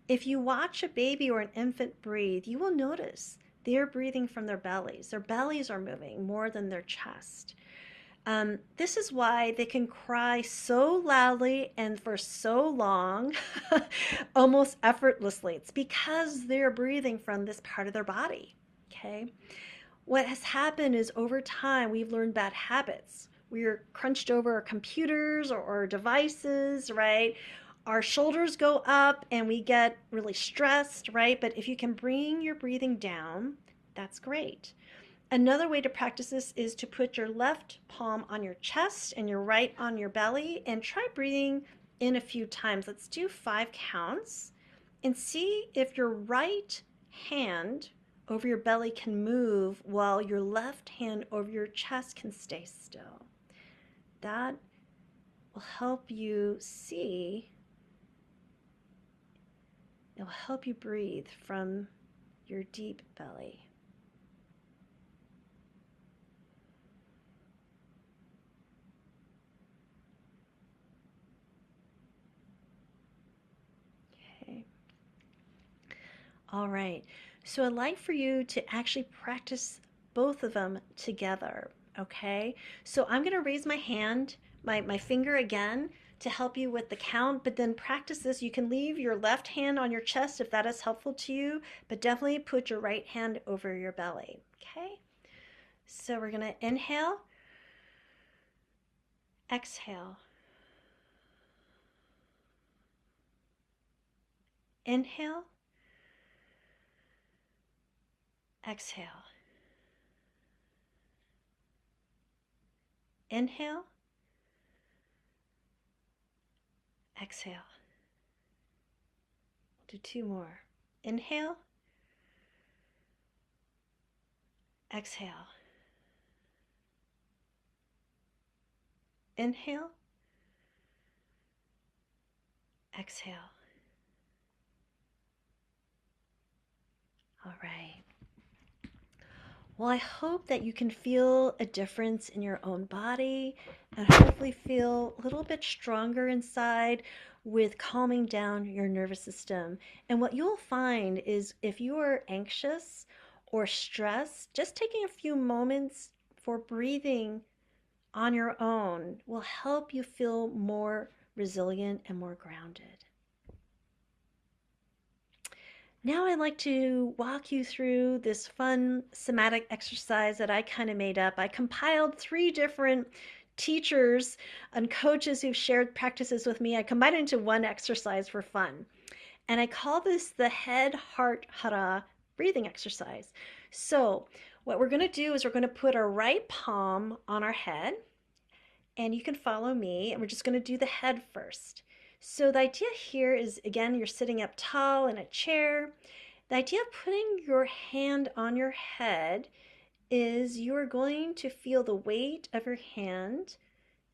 B: If you watch a baby or an infant breathe, you will notice they're breathing from their bellies. Their bellies are moving more than their chest. This is why they can cry so loudly and for so long, almost effortlessly. It's because they're breathing from this part of their body. Okay. What has happened is over time, we've learned bad habits. We're crunched over our computers or our devices, right? Our shoulders go up and we get really stressed, right? But if you can bring your breathing down, that's great. Another way to practice this is to put your left palm on your chest and your right on your belly and try breathing in a few times. Let's do 5 counts and see if your right hand over your belly can move while your left hand over your chest can stay still. That will help you see. It will help you breathe from your deep belly. Okay. All right. So I'd like for you to actually practice both of them together. Okay. So I'm going to raise my hand, my finger again to help you with the count, but then practice this. You can leave your left hand on your chest if that is helpful to you, but definitely put your right hand over your belly. Okay. So we're going to inhale, Exhale. Inhale. Exhale. Inhale. Exhale. Do two more. Inhale. Exhale. Inhale. Exhale. All right. Well, I hope that you can feel a difference in your own body and hopefully feel a little bit stronger inside with calming down your nervous system. And what you'll find is if you are anxious or stressed, just taking a few moments for breathing on your own will help you feel more resilient and more grounded. Now I'd like to walk you through this fun somatic exercise that I kind of made up. I compiled 3 different teachers and coaches who've shared practices with me. I combined it into one exercise for fun. And I call this the head, heart, hara breathing exercise. So what we're going to do is we're going to put our right palm on our head, and you can follow me, and we're just going to do the head first. So the idea here is, again, you're sitting up tall in a chair. The idea of putting your hand on your head is you're going to feel the weight of your hand,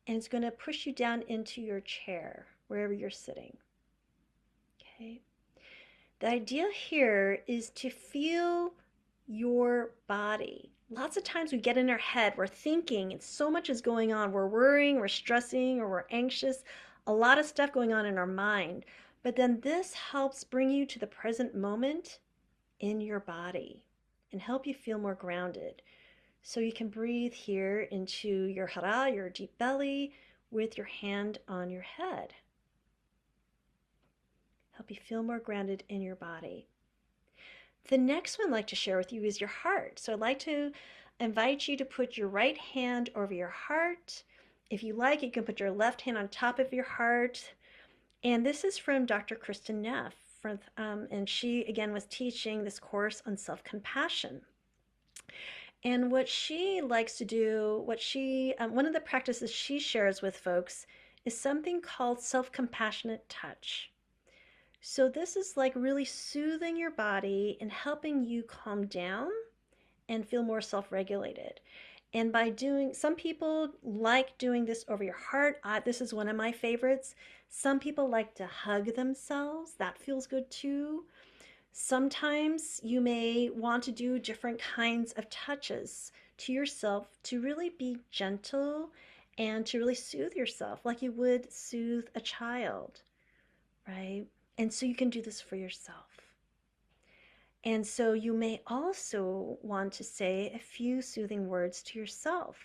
B: and it's going to push you down into your chair, wherever you're sitting. Okay. The idea here is to feel your body. Lots of times we get in our head, we're thinking, and so much is going on. We're worrying, we're stressing, or we're anxious. A lot of stuff going on in our mind. But then this helps bring you to the present moment in your body and help you feel more grounded. So you can breathe here into your hara, your deep belly, with your hand on your head. Help you feel more grounded in your body. The next one I'd like to share with you is your heart. So I'd like to invite you to put your right hand over your heart. If you like, you can put your left hand on top of your heart. And this is from Dr. Kristen Neff. And she, again, was teaching this course on self-compassion. And what she likes to do, one of the practices she shares with folks is something called self-compassionate touch. So this is like really soothing your body and helping you calm down and feel more self-regulated. And by doing, some people like doing this over your heart. This is one of my favorites. Some people like to hug themselves. That feels good too. Sometimes you may want to do different kinds of touches to yourself to really be gentle and to really soothe yourself like you would soothe a child, right? And so you can do this for yourself. And so you may also want to say a few soothing words to yourself.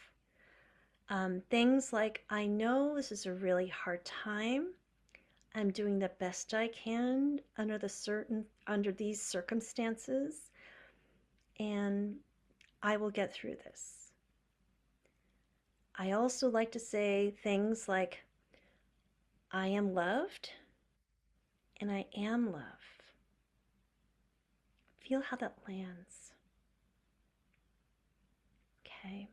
B: Things like, I know this is a really hard time. I'm doing the best I can under these circumstances, and I will get through this. I also like to say things like, I am loved and I am love. Feel how that lands. Okay.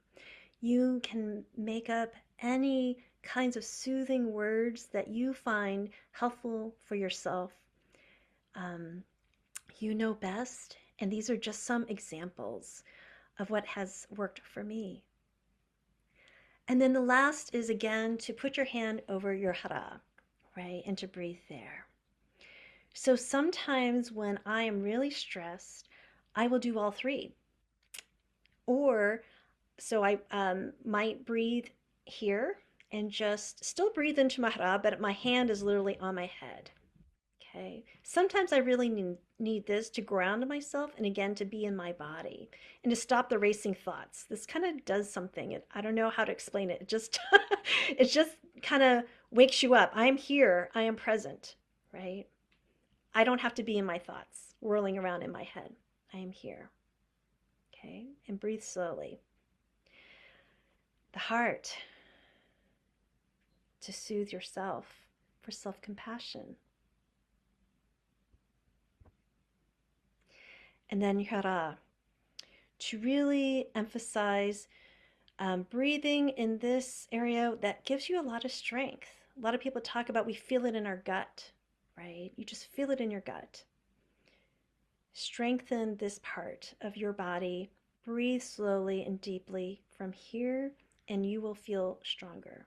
B: You can make up any kinds of soothing words that you find helpful for yourself. You know best, and these are just some examples of what has worked for me. And then the last is, again, to put your hand over your hara, right, and to breathe there. So sometimes when I am really stressed, I will do all 3. Or so I might breathe here and just still breathe into my hara, but my hand is literally on my head. Okay. Sometimes I really need this to ground myself and, again, to be in my body and to stop the racing thoughts. This kind of does something. I don't know how to explain it. It just it just kind of wakes you up. I'm here. I am present, right? I don't have to be in my thoughts whirling around in my head. I am here. Okay. And breathe slowly. The heart. to soothe yourself, for self-compassion. And then yara, to really emphasize breathing in this area that gives you a lot of strength. A lot of people talk about we feel it in our gut, right? You just feel it in your gut. Strengthen this part of your body. Breathe slowly and deeply from here, and you will feel stronger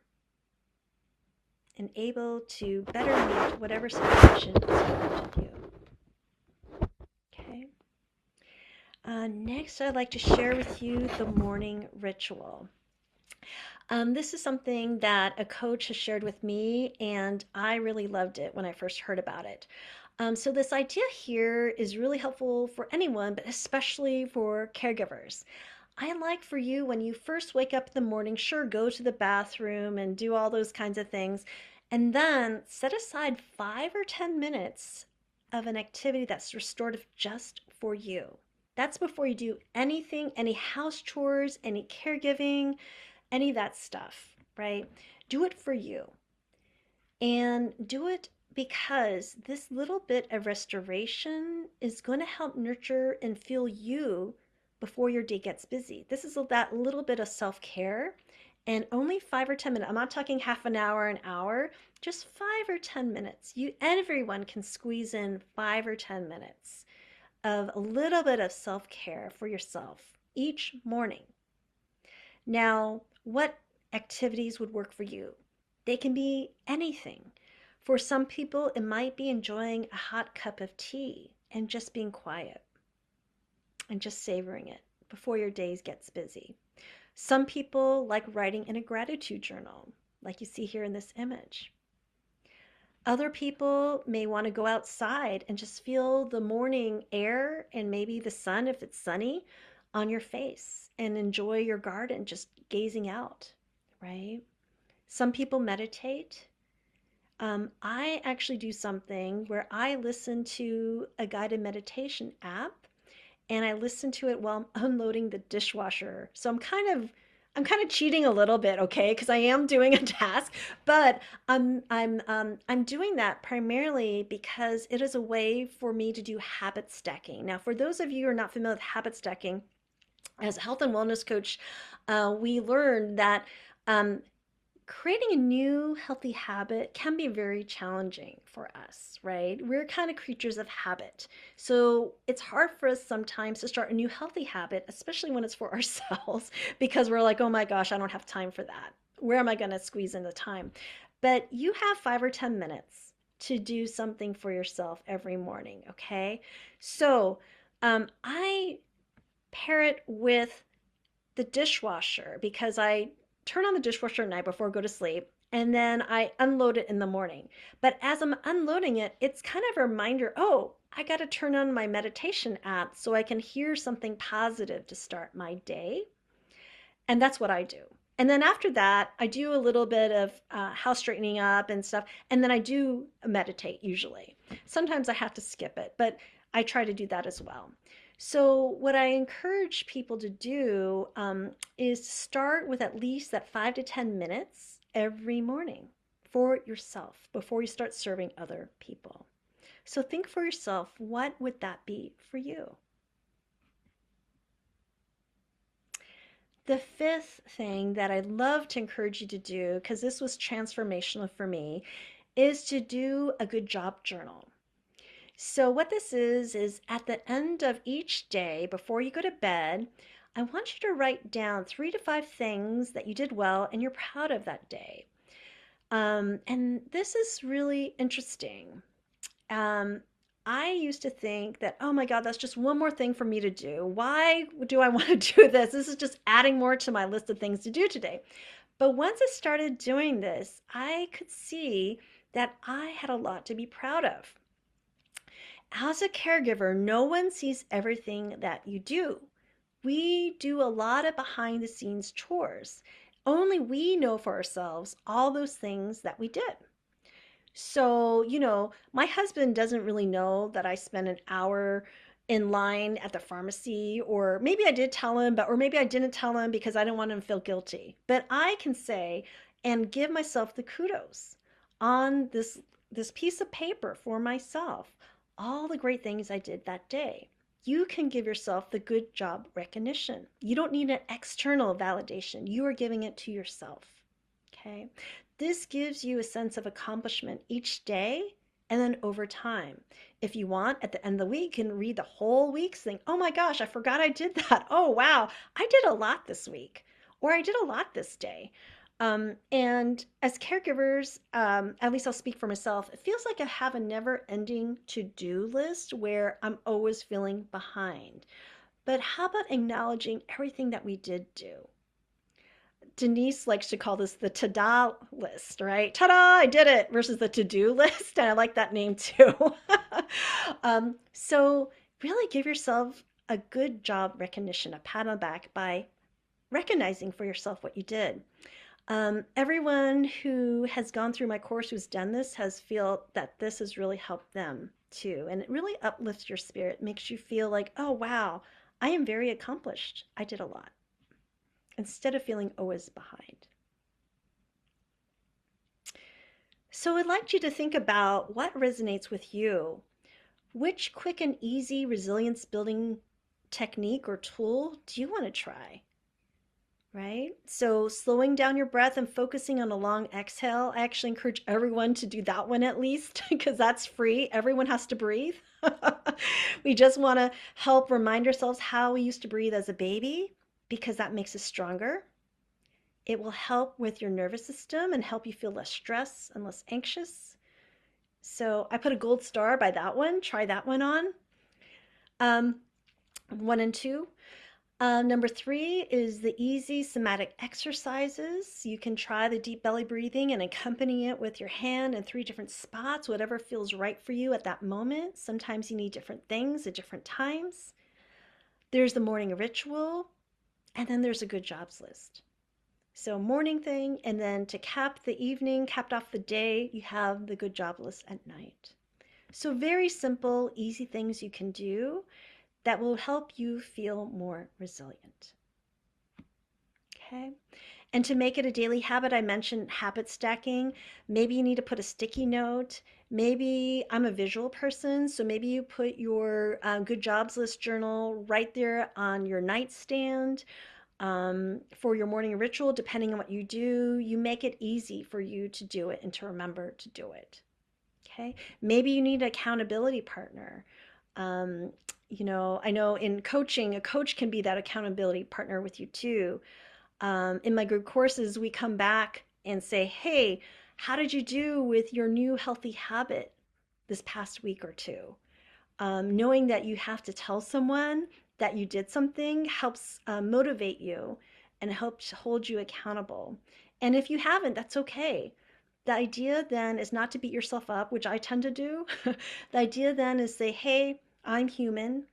B: and able to better meet whatever situation is presented you. Okay. Next, I'd like to share with you the morning ritual. This is something that a coach has shared with me, and I really loved it when I first heard about it. So, this idea here is really helpful for anyone, but especially for caregivers. I like for you when you first wake up in the morning, sure, go to the bathroom and do all those kinds of things, and then set aside 5 or 10 minutes of an activity that's restorative just for you. That's before you do anything, any house chores, any caregiving, any of that stuff, right? Do it for you. And do it because this little bit of restoration is going to help nurture and fuel you before your day gets busy. This is that little bit of self-care, and only 5 or 10 minutes. I'm not talking half an hour, just 5 or 10 minutes. Everyone can squeeze in 5 or 10 minutes of a little bit of self-care for yourself each morning. Now, what activities would work for you? They can be anything. For some people, it might be enjoying a hot cup of tea and just being quiet and just savoring it before your day gets busy. Some people like writing in a gratitude journal, like you see here in this image. Other people may want to go outside and just feel the morning air and maybe the sun, if it's sunny, on your face and enjoy your garden just gazing out, right? Some people meditate. I actually do something where I listen to a guided meditation app, and I listen to it while I'm unloading the dishwasher. So I'm kind of cheating a little bit, okay, because I am doing a task, but I'm doing that primarily because it is a way for me to do habit stacking. Now, for those of you who are not familiar with habit stacking, as a health and wellness coach, we learned that creating a new healthy habit can be very challenging for us, right? We're kind of creatures of habit. So it's hard for us sometimes to start a new healthy habit, especially when it's for ourselves, because we're like, oh my gosh, I don't have time for that. Where am I going to squeeze in the time? But you have 5 or 10 minutes to do something for yourself every morning, okay? So I pair it with the dishwasher because I turn on the dishwasher at night before I go to sleep, and then I unload it in the morning. But as I'm unloading it, it's kind of a reminder, oh, I got to turn on my meditation app so I can hear something positive to start my day. And that's what I do. And then after that, I do a little bit of house straightening up and stuff. And then I do meditate usually. Sometimes I have to skip it, but I try to do that as well. So, what I encourage people to do is start with at least that 5 to 10 minutes every morning for yourself before you start serving other people. So, think for yourself, what would that be for you? The fifth thing that I'd love to encourage you to do, because this was transformational for me, is to do a good job journal. So, what this is at the end of each day before you go to bed, I want you to write down 3 to 5 things that you did well and you're proud of that day. And this is really interesting. Um, I used to think that, oh my God, that's just one more thing for me to do. Why do I want to do this? This is just adding more to my list of things to do today. But once I started doing this, I could see that I had a lot to be proud of. As a caregiver, no one sees everything that you do. We do a lot of behind the scenes chores. Only we know for ourselves all those things that we did. So, my husband doesn't really know that I spent an hour in line at the pharmacy, or maybe I did tell him, or maybe I didn't tell him because I didn't want him to feel guilty. But I can say and give myself the kudos on this piece of paper for myself, all the great things I did that day. You can give yourself the good job recognition. You don't need an external validation. You are giving it to yourself. Okay. This gives you a sense of accomplishment each day and then over time. If you want, at the end of the week, you can read the whole week's thing. Oh my gosh, I forgot I did that. Oh wow, I did a lot this week, or I did a lot this day. And as caregivers, at least I'll speak for myself, it feels like I have a never ending to do list where I'm always feeling behind. But how about acknowledging everything that we did do? Denise likes to call this the ta-da list, right? Ta-da, I did it versus the to-do list. And I like that name too. So really give yourself a good job recognition, a pat on the back by recognizing for yourself what you did. Everyone who has gone through my course who's done this has felt that this has really helped them too. And it really uplifts your spirit, makes you feel like, oh, wow, I am very accomplished. I did a lot instead of feeling always behind. So I'd like you to think about what resonates with you. Which quick and easy resilience building technique or tool do you want to try? Right? So slowing down your breath and focusing on a long exhale. I actually encourage everyone to do that one at least because that's free. Everyone has to breathe. We just want to help remind ourselves how we used to breathe as a baby because that makes us stronger. It will help with your nervous system and help you feel less stress and less anxious. So I put a gold star by that one. Try that one on. 1 and 2. Number 3 is the easy somatic exercises. You can try the deep belly breathing and accompany it with your hand in 3 different spots, whatever feels right for you at that moment. Sometimes you need different things at different times. There's the morning ritual, and then there's a good jobs list. So morning thing, and then to cap the evening, capped off the day, you have the good job list at night. So very simple, easy things you can do that will help you feel more resilient. Okay. And to make it a daily habit, I mentioned habit stacking. Maybe you need to put a sticky note. Maybe I'm a visual person, so maybe you put your good jobs list journal right there on your nightstand for your morning ritual, depending on what you do. You make it easy for you to do it and to remember to do it. Okay. Maybe you need an accountability partner. Um, I know in coaching, a coach can be that accountability partner with you too. In my group courses, we come back and say, hey, how did you do with your new healthy habit this past week or two? Knowing that you have to tell someone that you did something helps motivate you and helps hold you accountable. And if you haven't, that's okay. The idea then is not to beat yourself up, which I tend to do. The idea then is say, hey, I'm human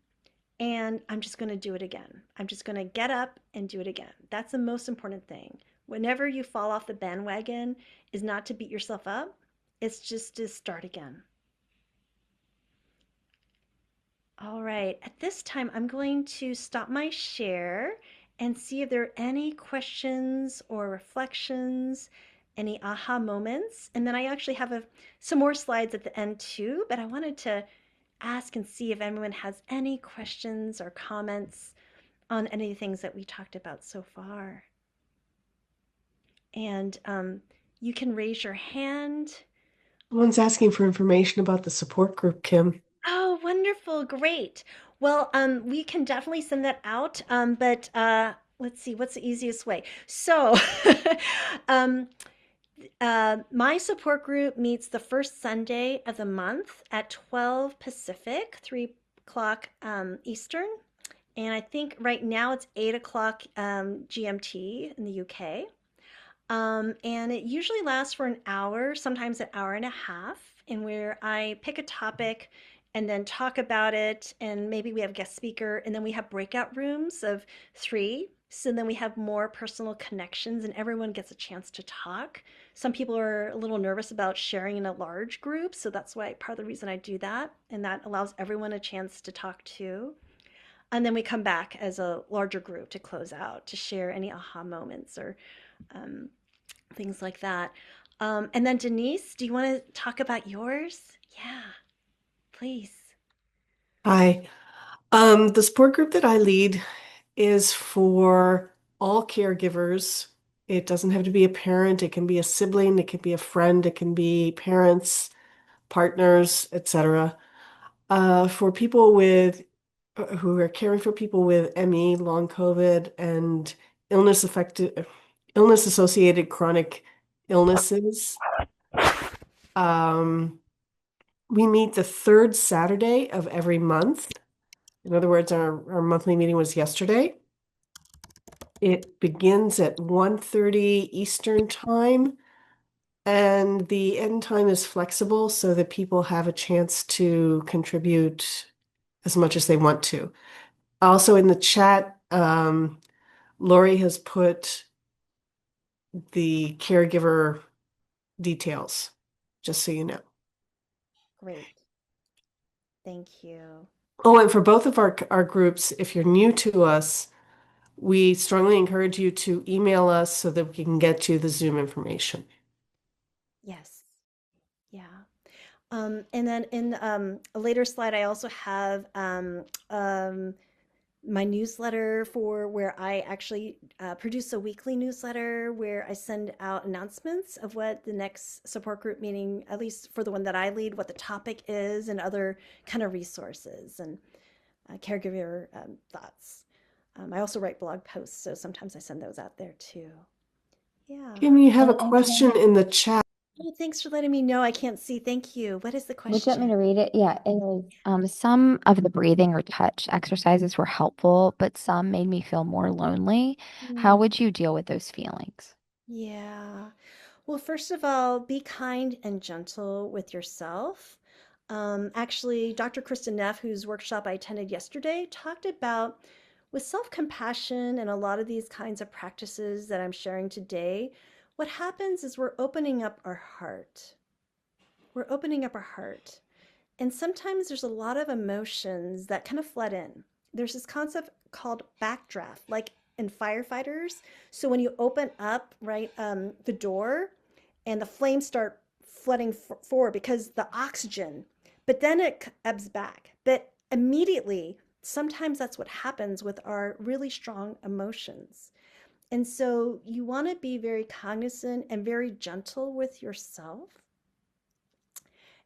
B: and I'm just going to do it again. I'm just going to get up and do it again. That's the most important thing. Whenever you fall off the bandwagon, is not to beat yourself up, it's just to start again. All right, at this time, I'm going to stop my share and see if there are any questions or reflections, any aha moments. And then I actually have some more slides at the end too, but I wanted to ask and see if anyone has any questions or comments on any of the things that we talked about so far. And you can raise your hand.
C: Someone's asking for information about the support group, Kim.
B: Oh, wonderful. Great. Well, we can definitely send that out. But let's see, what's the easiest way? So, um, my support group meets the first Sunday of the month at 12 Pacific, 3 o'clock Eastern. And I think right now it's 8 o'clock GMT in the UK. And it usually lasts for an hour, sometimes an hour and a half, and where I pick a topic and then talk about it. And maybe we have a guest speaker, and then we have breakout rooms of 3. So then we have more personal connections and everyone gets a chance to talk. Some people are a little nervous about sharing in a large group. So that's why part of the reason I do that. And that allows everyone a chance to talk too. And then we come back as a larger group to close out, to share any aha moments or things like that. And then Denise, do you want to talk about yours? Yeah, please.
C: Hi. The support group that I lead is for all caregivers. It doesn't have to be a parent. It can be a sibling. It can be a friend. It can be parents, partners, etc. For people with who are caring for people with ME, long COVID, and illness affected, illness associated chronic illnesses. Um, we meet the third Saturday of every month. In other words, our monthly meeting was yesterday. It begins at 1:30 Eastern time, and the end time is flexible so that people have a chance to contribute as much as they want to. Also in the chat, Lori has put the caregiver details, just so you know.
B: Great. Thank you.
C: Oh, and for both of our groups, if you're new to us, we strongly encourage you to email us so that we can get you the Zoom information.
B: Yes. Yeah. And then in a later slide, I also have my newsletter for where I actually produce a weekly newsletter where I send out announcements of what the next support group meeting, at least for the one that I lead, what the topic is, and other kind of resources and caregiver thoughts. I also write blog posts, so sometimes I send those out there too. Yeah.
C: Kim, you have a
A: And
C: question
A: Kim,
C: in the chat.
B: Oh, thanks for letting me know. I can't see. Thank you. What is the
A: would you want me to
B: question?
A: read it? Yeah, it is. Some of the breathing or touch exercises were helpful, but some made me feel more lonely. How
B: Hmm.
A: would you deal with those feelings?
B: Yeah. Well, first of all, be kind and gentle with yourself. Actually, Dr. Kristen Neff, whose workshop I attended yesterday, talked about with self-compassion and a lot of these kinds of practices that I'm sharing today, what happens is we're opening up our heart. We're opening up our heart. And sometimes there's a lot of emotions that kind of flood in. There's this concept called backdraft, like in firefighters. So when you open up, right, the door and the flames start flooding forward because the oxygen, but then it ebbs back. But immediately, sometimes that's what happens with our really strong emotions. And so you want to be very cognizant and very gentle with yourself,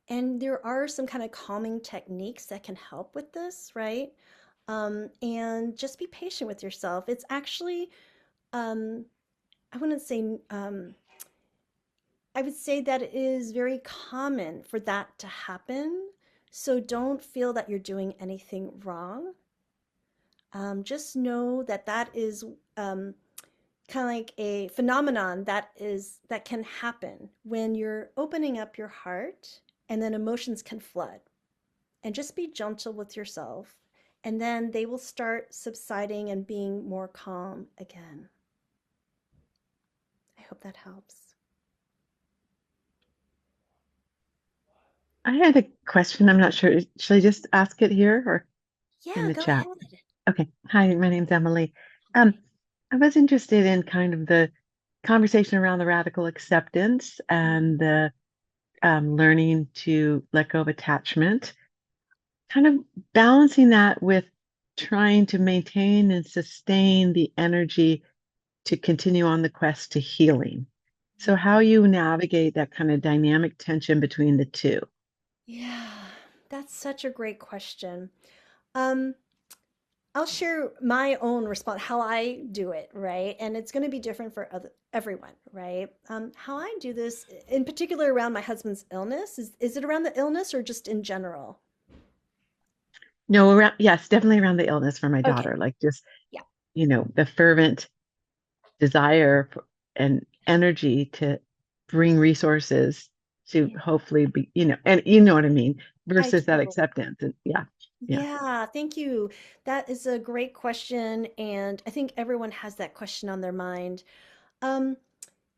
B: and there are some kind of calming techniques that can help with this, right? And just be patient with yourself. It's actually, um, I wouldn't say, I would say that it is very common for that to happen. So don't feel that you're doing anything wrong. Just know that that is kind of like a phenomenon that can happen when you're opening up your heart, and then emotions can flood. And just be gentle with yourself, and then they will start subsiding and being more calm again. I hope that helps.
D: I had a question. I'm not sure. Should I just ask it here or in
B: Yeah,
D: the
B: go
D: chat?
B: ahead.
D: Okay. Hi, my name's Emily. Um, I was interested in kind of the conversation around the radical acceptance and the learning to let go of attachment, kind of balancing that with trying to maintain and sustain the energy to continue on the quest to healing. So, how you navigate that kind of dynamic tension between the two?
B: Yeah, that's such a great question. Um, I'll share my own response, how I do it, right? And it's going to be different for everyone, right? How I do this, in particular around my husband's illness, is it around the illness or just in general?
D: No, around, yes, definitely around the illness for my
B: Okay,
D: daughter, like just,
B: yeah,
D: the fervent desire and energy to bring resources to
B: yeah,
D: hopefully be, and you know what I mean,
B: I
D: versus that
B: totally.
D: acceptance. And yeah, yeah.
B: Yeah, thank you. That is a great question, and I think everyone has that question on their mind. Um,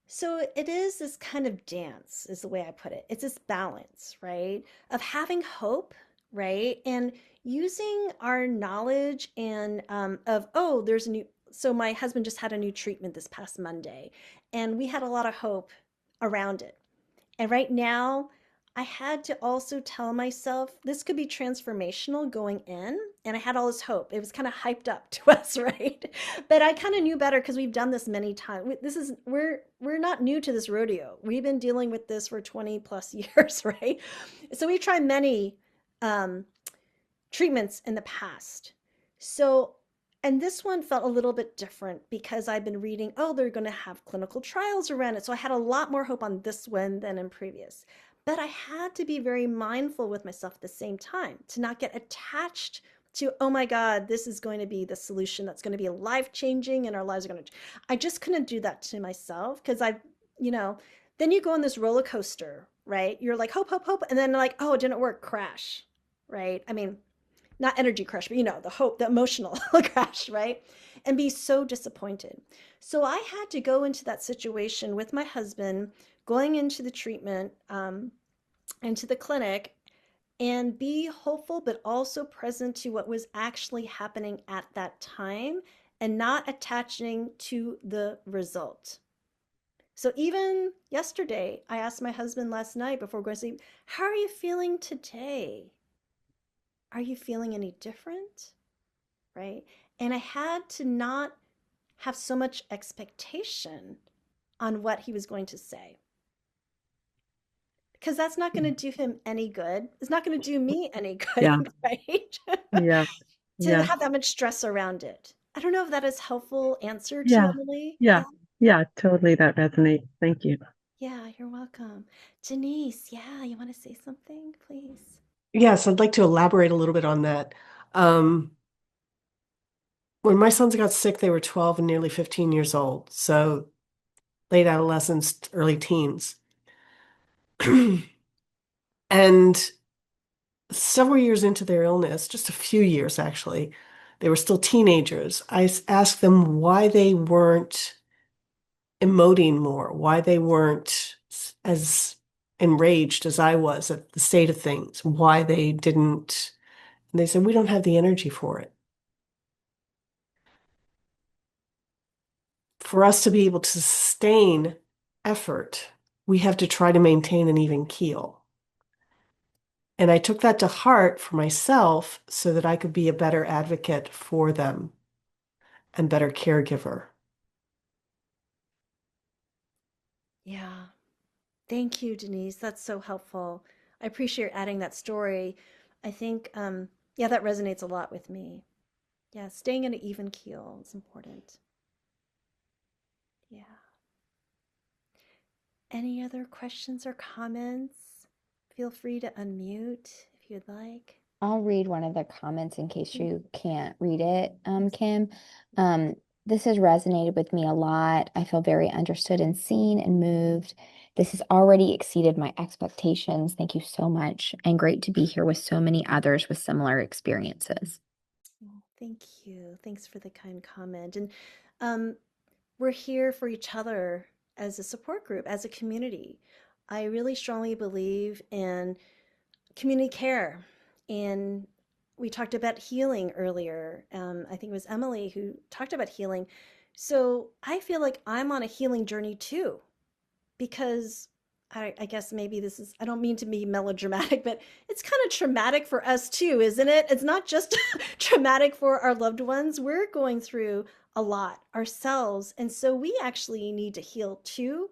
B: so it is this kind of dance, is the way I put it. It's this balance, right? Of having hope, right? And using our knowledge and of, oh, there's a new, so my husband just had a new treatment this past Monday. and we had a lot of hope around it. And right now, I had to also tell myself this could be transformational going in. And I had all this hope. It was kind of hyped up to us, right? But I kind of knew better because we've done this many times. We're not new to this rodeo. We've been dealing with this for 20 plus years, right? So we tried many um, treatments in the past. So, and this one felt a little bit different because I've been reading, oh, they're going to have clinical trials around it. So I had a lot more hope on this one than in previous. But I had to be very mindful with myself at the same time to not get attached to, oh my God, this is going to be the solution that's going to be life changing and our lives are going to. I just couldn't do that to myself because you know, then you go on this roller coaster, right? You're like, hope, hope, hope. And then like, oh, it didn't work, crash, right? I mean, not energy crash, but the hope, the emotional crash, right? And be so disappointed. So I had to go into that situation with my husband, going into the treatment, into the clinic, and be hopeful, but also present to what was actually happening at that time and not attaching to the result. So even yesterday, I asked my husband last night before going to sleep, how are you feeling today? Are you feeling any different? Right? And I had to not have so much expectation on what he was going to say because that's not going to do him any good. It's not going to do me any
D: Yeah.
B: good, right?
D: Yeah.
B: To
D: Yeah.
B: have that much stress around it. I don't know if that is helpful answer to
D: Yeah.
B: Emily.
D: Yeah.
B: Yeah.
D: Yeah. Totally. That resonates. Thank you.
B: Yeah, you're welcome. Denise, yeah, you want to say something, please?
C: Yes, I'd like to elaborate a little bit on that. Um, when my sons got sick, they were 12 and nearly 15 years old. So late adolescence, early teens. And several years into their illness, just a few years actually, they were still teenagers. Asked them why they weren't emoting more, why they weren't as enraged as I was at the state of things, why they didn't. And they said, we don't have the energy for it. For us to be able to sustain effort, we have to try to maintain an even keel. And I took that to heart for myself so that I could be a better advocate for them and better caregiver.
B: Yeah. Thank you, Denise. That's so helpful. I appreciate adding that story. I think, yeah, that resonates a lot with me. Yeah, staying in an even keel is important. Yeah. Any other questions or comments? Feel free to unmute if you'd like.
A: I'll read one of the comments in case
B: Mm,
A: you can't read it,
B: yes.
A: Kim. Um, this has resonated with me a lot. I feel very understood and seen and moved. This has already exceeded my expectations. Thank you so much. And great to be here with so many others with similar experiences.
B: Oh, thank you. Thanks for the kind comment. And um, we're here for each other as a support group, as a community. I really strongly believe in community care. And we talked about healing earlier. I think it was Emily who talked about healing. So I feel like I'm on a healing journey too, because I guess maybe this is, I don't mean to be melodramatic, but it's kind of traumatic for us too, isn't it? It's not just traumatic for our loved ones. We're going through a lot ourselves. And so we actually need to heal too.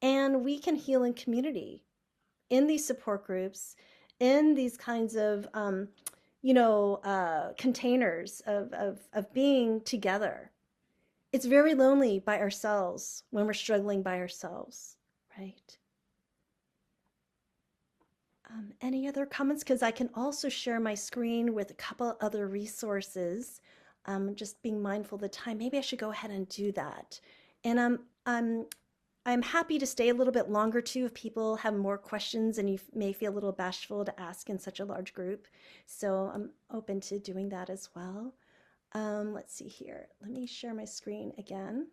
B: And we can heal in community, in these support groups, in these kinds of containers of being together. It's very lonely by ourselves when we're struggling by ourselves, right? Any other comments? Because I can also share my screen with a couple other resources. Just being mindful of the time. Maybe I should go ahead and do that. And I'm happy to stay a little bit longer too if people have more questions and you may feel a little bashful to ask in such a large group. So I'm open to doing that as well. Let's see here. Let me share my screen again.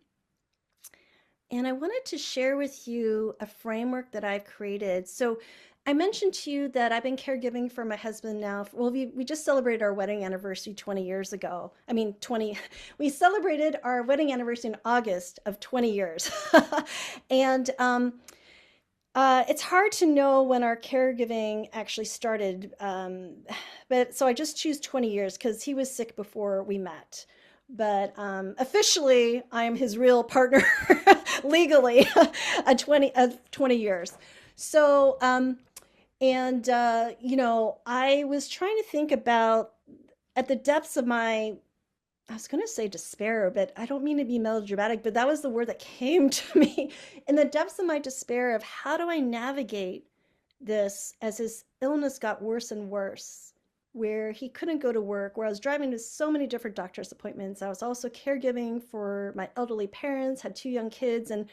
B: And I wanted to share with you a framework that I've created. So I mentioned to you that I've been caregiving for my husband now. Well, we just celebrated our wedding anniversary 20 years ago. I mean, 20, we celebrated our wedding anniversary in August of 20 years. And it's hard to know when our caregiving actually started. But so I just choose 20 years because he was sick before we met. But officially, I am his real partner legally, 20 years. So, I was trying to think about at the depths of my, I was going to say despair, but I don't mean to be melodramatic, but that was the word that came to me. In the depths of my despair of how do I navigate this as his illness got worse and worse, where he couldn't go to work, where I was driving to so many different doctor's appointments. I was also caregiving for my elderly parents, had two young kids, and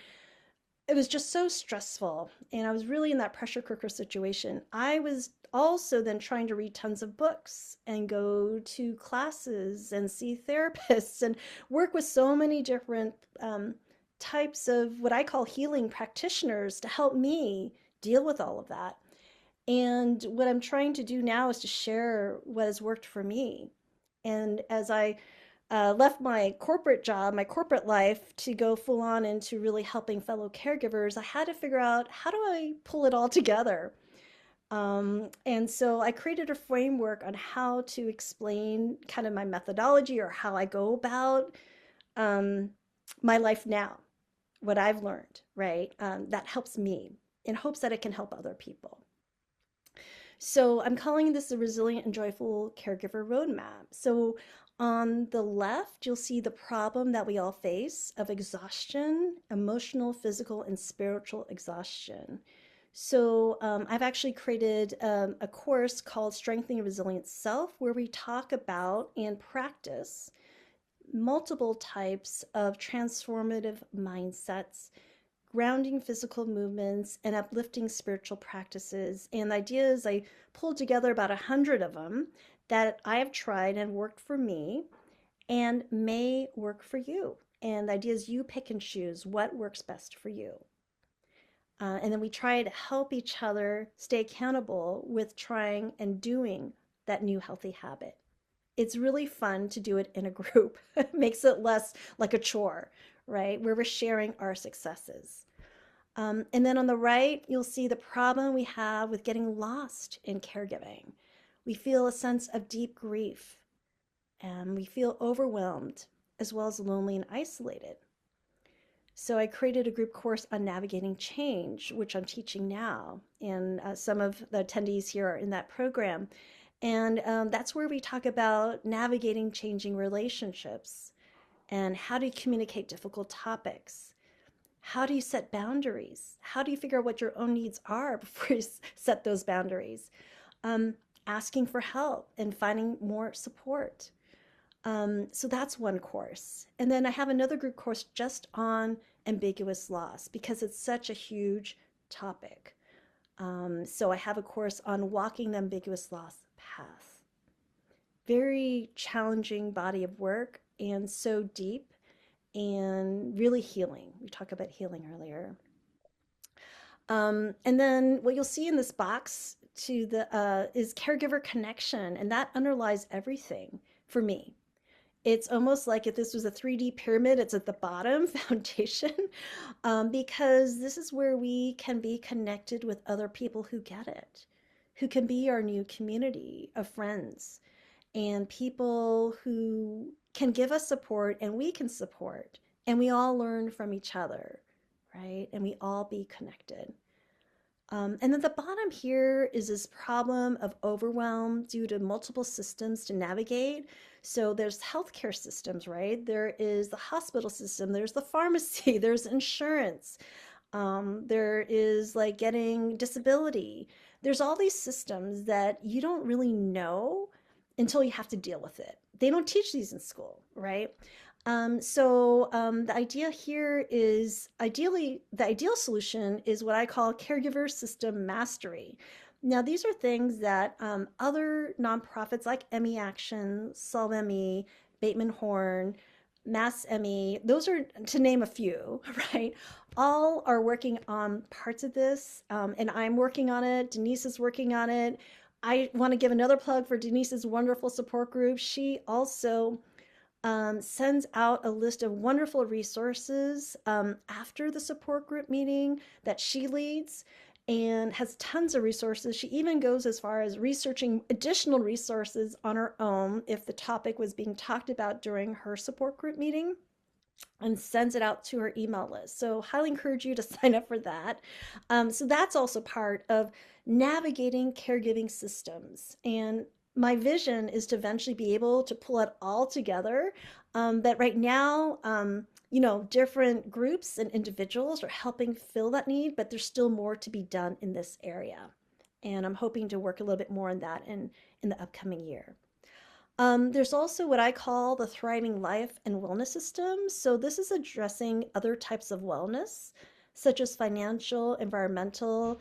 B: it was just so stressful. And I was really in that pressure cooker situation. I was also then trying to read tons of books and go to classes and see therapists and work with so many different types of what I call healing practitioners to help me deal with all of that. And what I'm trying to do now is to share what has worked for me. And as I left my corporate job, my corporate life to go full on into really helping fellow caregivers, I had to figure out how do I pull it all together. And so I created a framework on how to explain kind of my methodology or how I go about um, my life now, what I've learned, right? That helps me in hopes that it can help other people. So I'm calling this the Resilient and Joyful Caregiver Roadmap. So on the left, you'll see the problem that we all face of exhaustion, emotional, physical, and spiritual exhaustion. So I've actually created a course called Strengthening a Resilient Self, where we talk about and practice multiple types of transformative mindsets, grounding physical movements, and uplifting spiritual practices. And the idea is I pulled together about 100 of them that I have tried and worked for me and may work for you. And the idea is you pick and choose what works best for you. And then we try to help each other stay accountable with trying and doing that new healthy habit. It's really fun to do it in a group. It makes it less like a chore, right? Where we're sharing our successes. And then on the right, you'll see the problem we have with getting lost in caregiving. We feel a sense of deep grief and we feel overwhelmed as well as lonely and isolated. So I created a group course on navigating change, which I'm teaching now. And some of the attendees here are in that program. And that's where we talk about navigating changing relationships and how do you communicate difficult topics. How do you set boundaries? How do you figure out what your own needs are before you set those boundaries? Asking for help and finding more support. So that's one course. And then I have another group course just on ambiguous loss because it's such a huge topic. So I have a course on walking the ambiguous loss path. Very challenging body of work and so deep and really healing. We talked about healing earlier. And then what you'll see in this box to the is caregiver connection, and that underlies everything for me. It's almost like if this was a 3D pyramid, it's at the bottom foundation, because this is where we can be connected with other people who get it, who can be our new community of friends and people who can give us support and we can support and we all learn from each other, right? And we all be connected. And then the bottom here is this problem of overwhelm due to multiple systems to navigate. So there's healthcare systems, right? There is the hospital system, there's the pharmacy, there's insurance, there is like getting disability. There's all these systems that you don't really know until you have to deal with it. They don't teach these in school, right? The idea here is ideally, the ideal solution is what I call caregiver system mastery. Now, these are things that other nonprofits like MEAction, Solve ME, Bateman Horn, Mass ME, those are to name a few, right? All are working on parts of this, and I'm working on it. Denise is working on it. I want to give another plug for Denise's wonderful support group. She also sends out a list of wonderful resources after the support group meeting that she leads and has tons of resources. She even goes as far as researching additional resources on her own if the topic was being talked about during her support group meeting and sends it out to her email list. So, highly encourage you to sign up for that. So, that's also part of navigating caregiving systems. And my vision is to eventually be able to pull it all together. But right now, different groups and individuals are helping fill that need, but there's still more to be done in this area. And I'm hoping to work a little bit more on that in the upcoming year. There's also what I call the thriving life and wellness system. So, this is addressing other types of wellness, such as financial, environmental.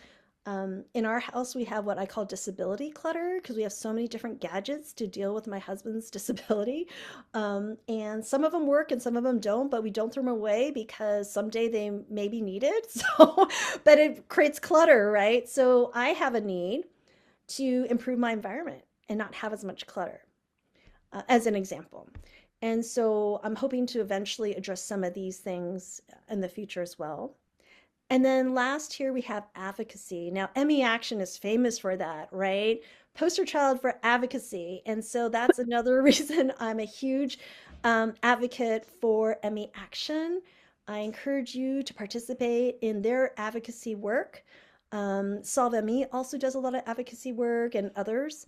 B: In our house, we have what I call disability clutter because we have so many different gadgets to deal with my husband's disability. And some of them work and some of them don't, but we don't throw them away because someday they may be needed. So, but it creates clutter, right? So, I have a need to improve my environment and not have as much clutter as an example. And so I'm hoping to eventually address some of these things in the future as well. And then last here we have advocacy. Now, MEAction is famous for that, right? Poster child for advocacy. And so that's another reason I'm a huge advocate for MEAction. I encourage you to participate in their advocacy work. Solve ME also does a lot of advocacy work and others.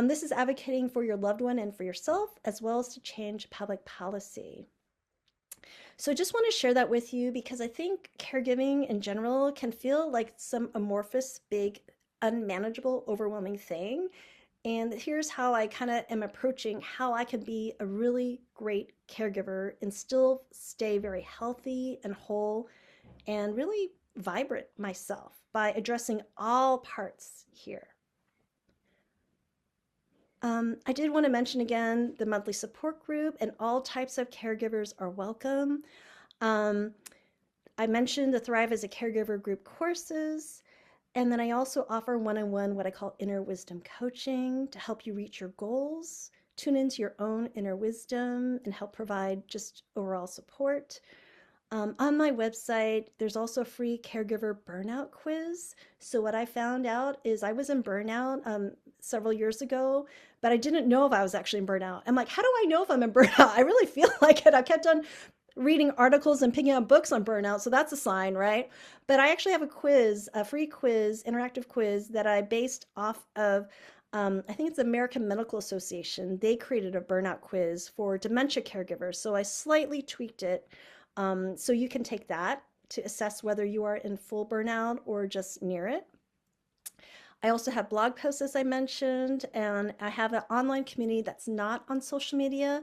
B: This is advocating for your loved one and for yourself, as well as to change public policy. So I just want to share that with you because I think caregiving in general can feel like some amorphous, big, unmanageable, overwhelming thing. And here's how I kind of am approaching how I can be a really great caregiver and still stay very healthy and whole and really vibrant myself by addressing all parts here. I did want to mention again the monthly support group, and all types of caregivers are welcome. Um, I mentioned the Thrive as a Caregiver group courses, and then I also offer one on one what I call inner wisdom coaching to help you reach your goals, tune into your own inner wisdom, and help provide just overall support. On my website, there's also a free caregiver burnout quiz. So, what I found out is I was in burnout several years ago, but I didn't know if I was actually in burnout. I'm like, how do I know if I'm in burnout? I really feel like it. I kept on reading articles and picking up books on burnout. So, that's a sign, right? But I actually have a quiz, a free quiz, interactive quiz that I based off of. I think it's the American Medical Association. They created a burnout quiz for dementia caregivers. So, I slightly tweaked it so you can take that to assess whether you are in full burnout or just near it. I also have blog posts, as I mentioned, and I have an online community that's not on social media,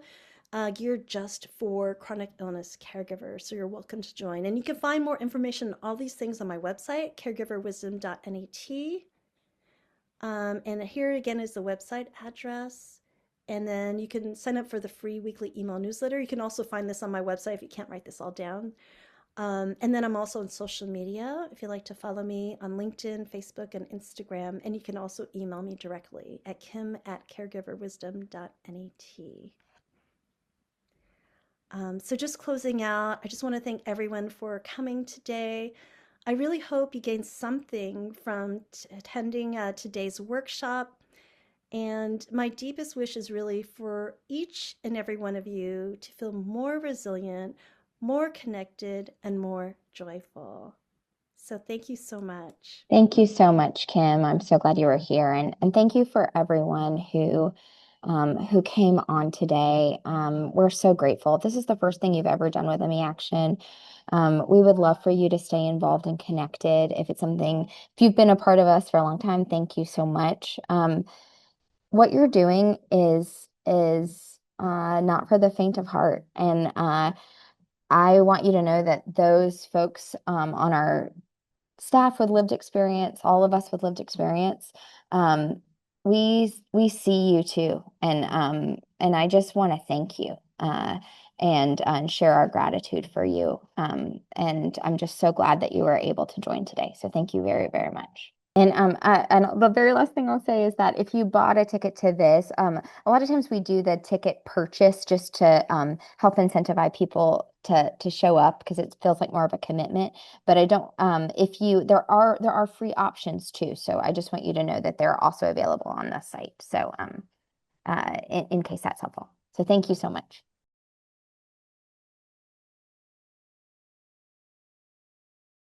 B: geared just for chronic illness caregivers. So you're welcome to join. And you can find more information on all these things on my website, caregiverwisdom.net. And here again is the website address. And then you can sign up for the free weekly email newsletter. You can also find this on my website if you can't write this all down. And then I'm also on social media if you'd like to follow me on LinkedIn, Facebook, and Instagram. And you can also email me directly at kim@caregiverwisdom.net. So just closing out, I just want to thank everyone for coming today. I really hope you gained something from attending today's workshop. And my deepest wish is really for each and every one of you to feel more resilient, more connected, and more joyful. So thank you so much.
A: Thank you so much, Kim. I'm so glad you were here. And thank you for everyone who came on today. We're so grateful. If this is the first thing you've ever done with MEAction, we would love for you to stay involved and connected. If you've been a part of us for a long time, thank you so much. What you're doing is not for the faint of heart. And I want you to know that those folks on our staff with lived experience, all of us with lived experience, we see you too, and I just want to thank you. and share our gratitude for you. And I'm just so glad that you were able to join today. So thank you very, very much. And the very last thing I'll say is that if you bought a ticket to this, a lot of times we do the ticket purchase just to help incentivize people to show up because it feels like more of a commitment. But I don't if you there are free options too. So I just want you to know that they're also available on the site. So in case that's helpful. So thank you so much.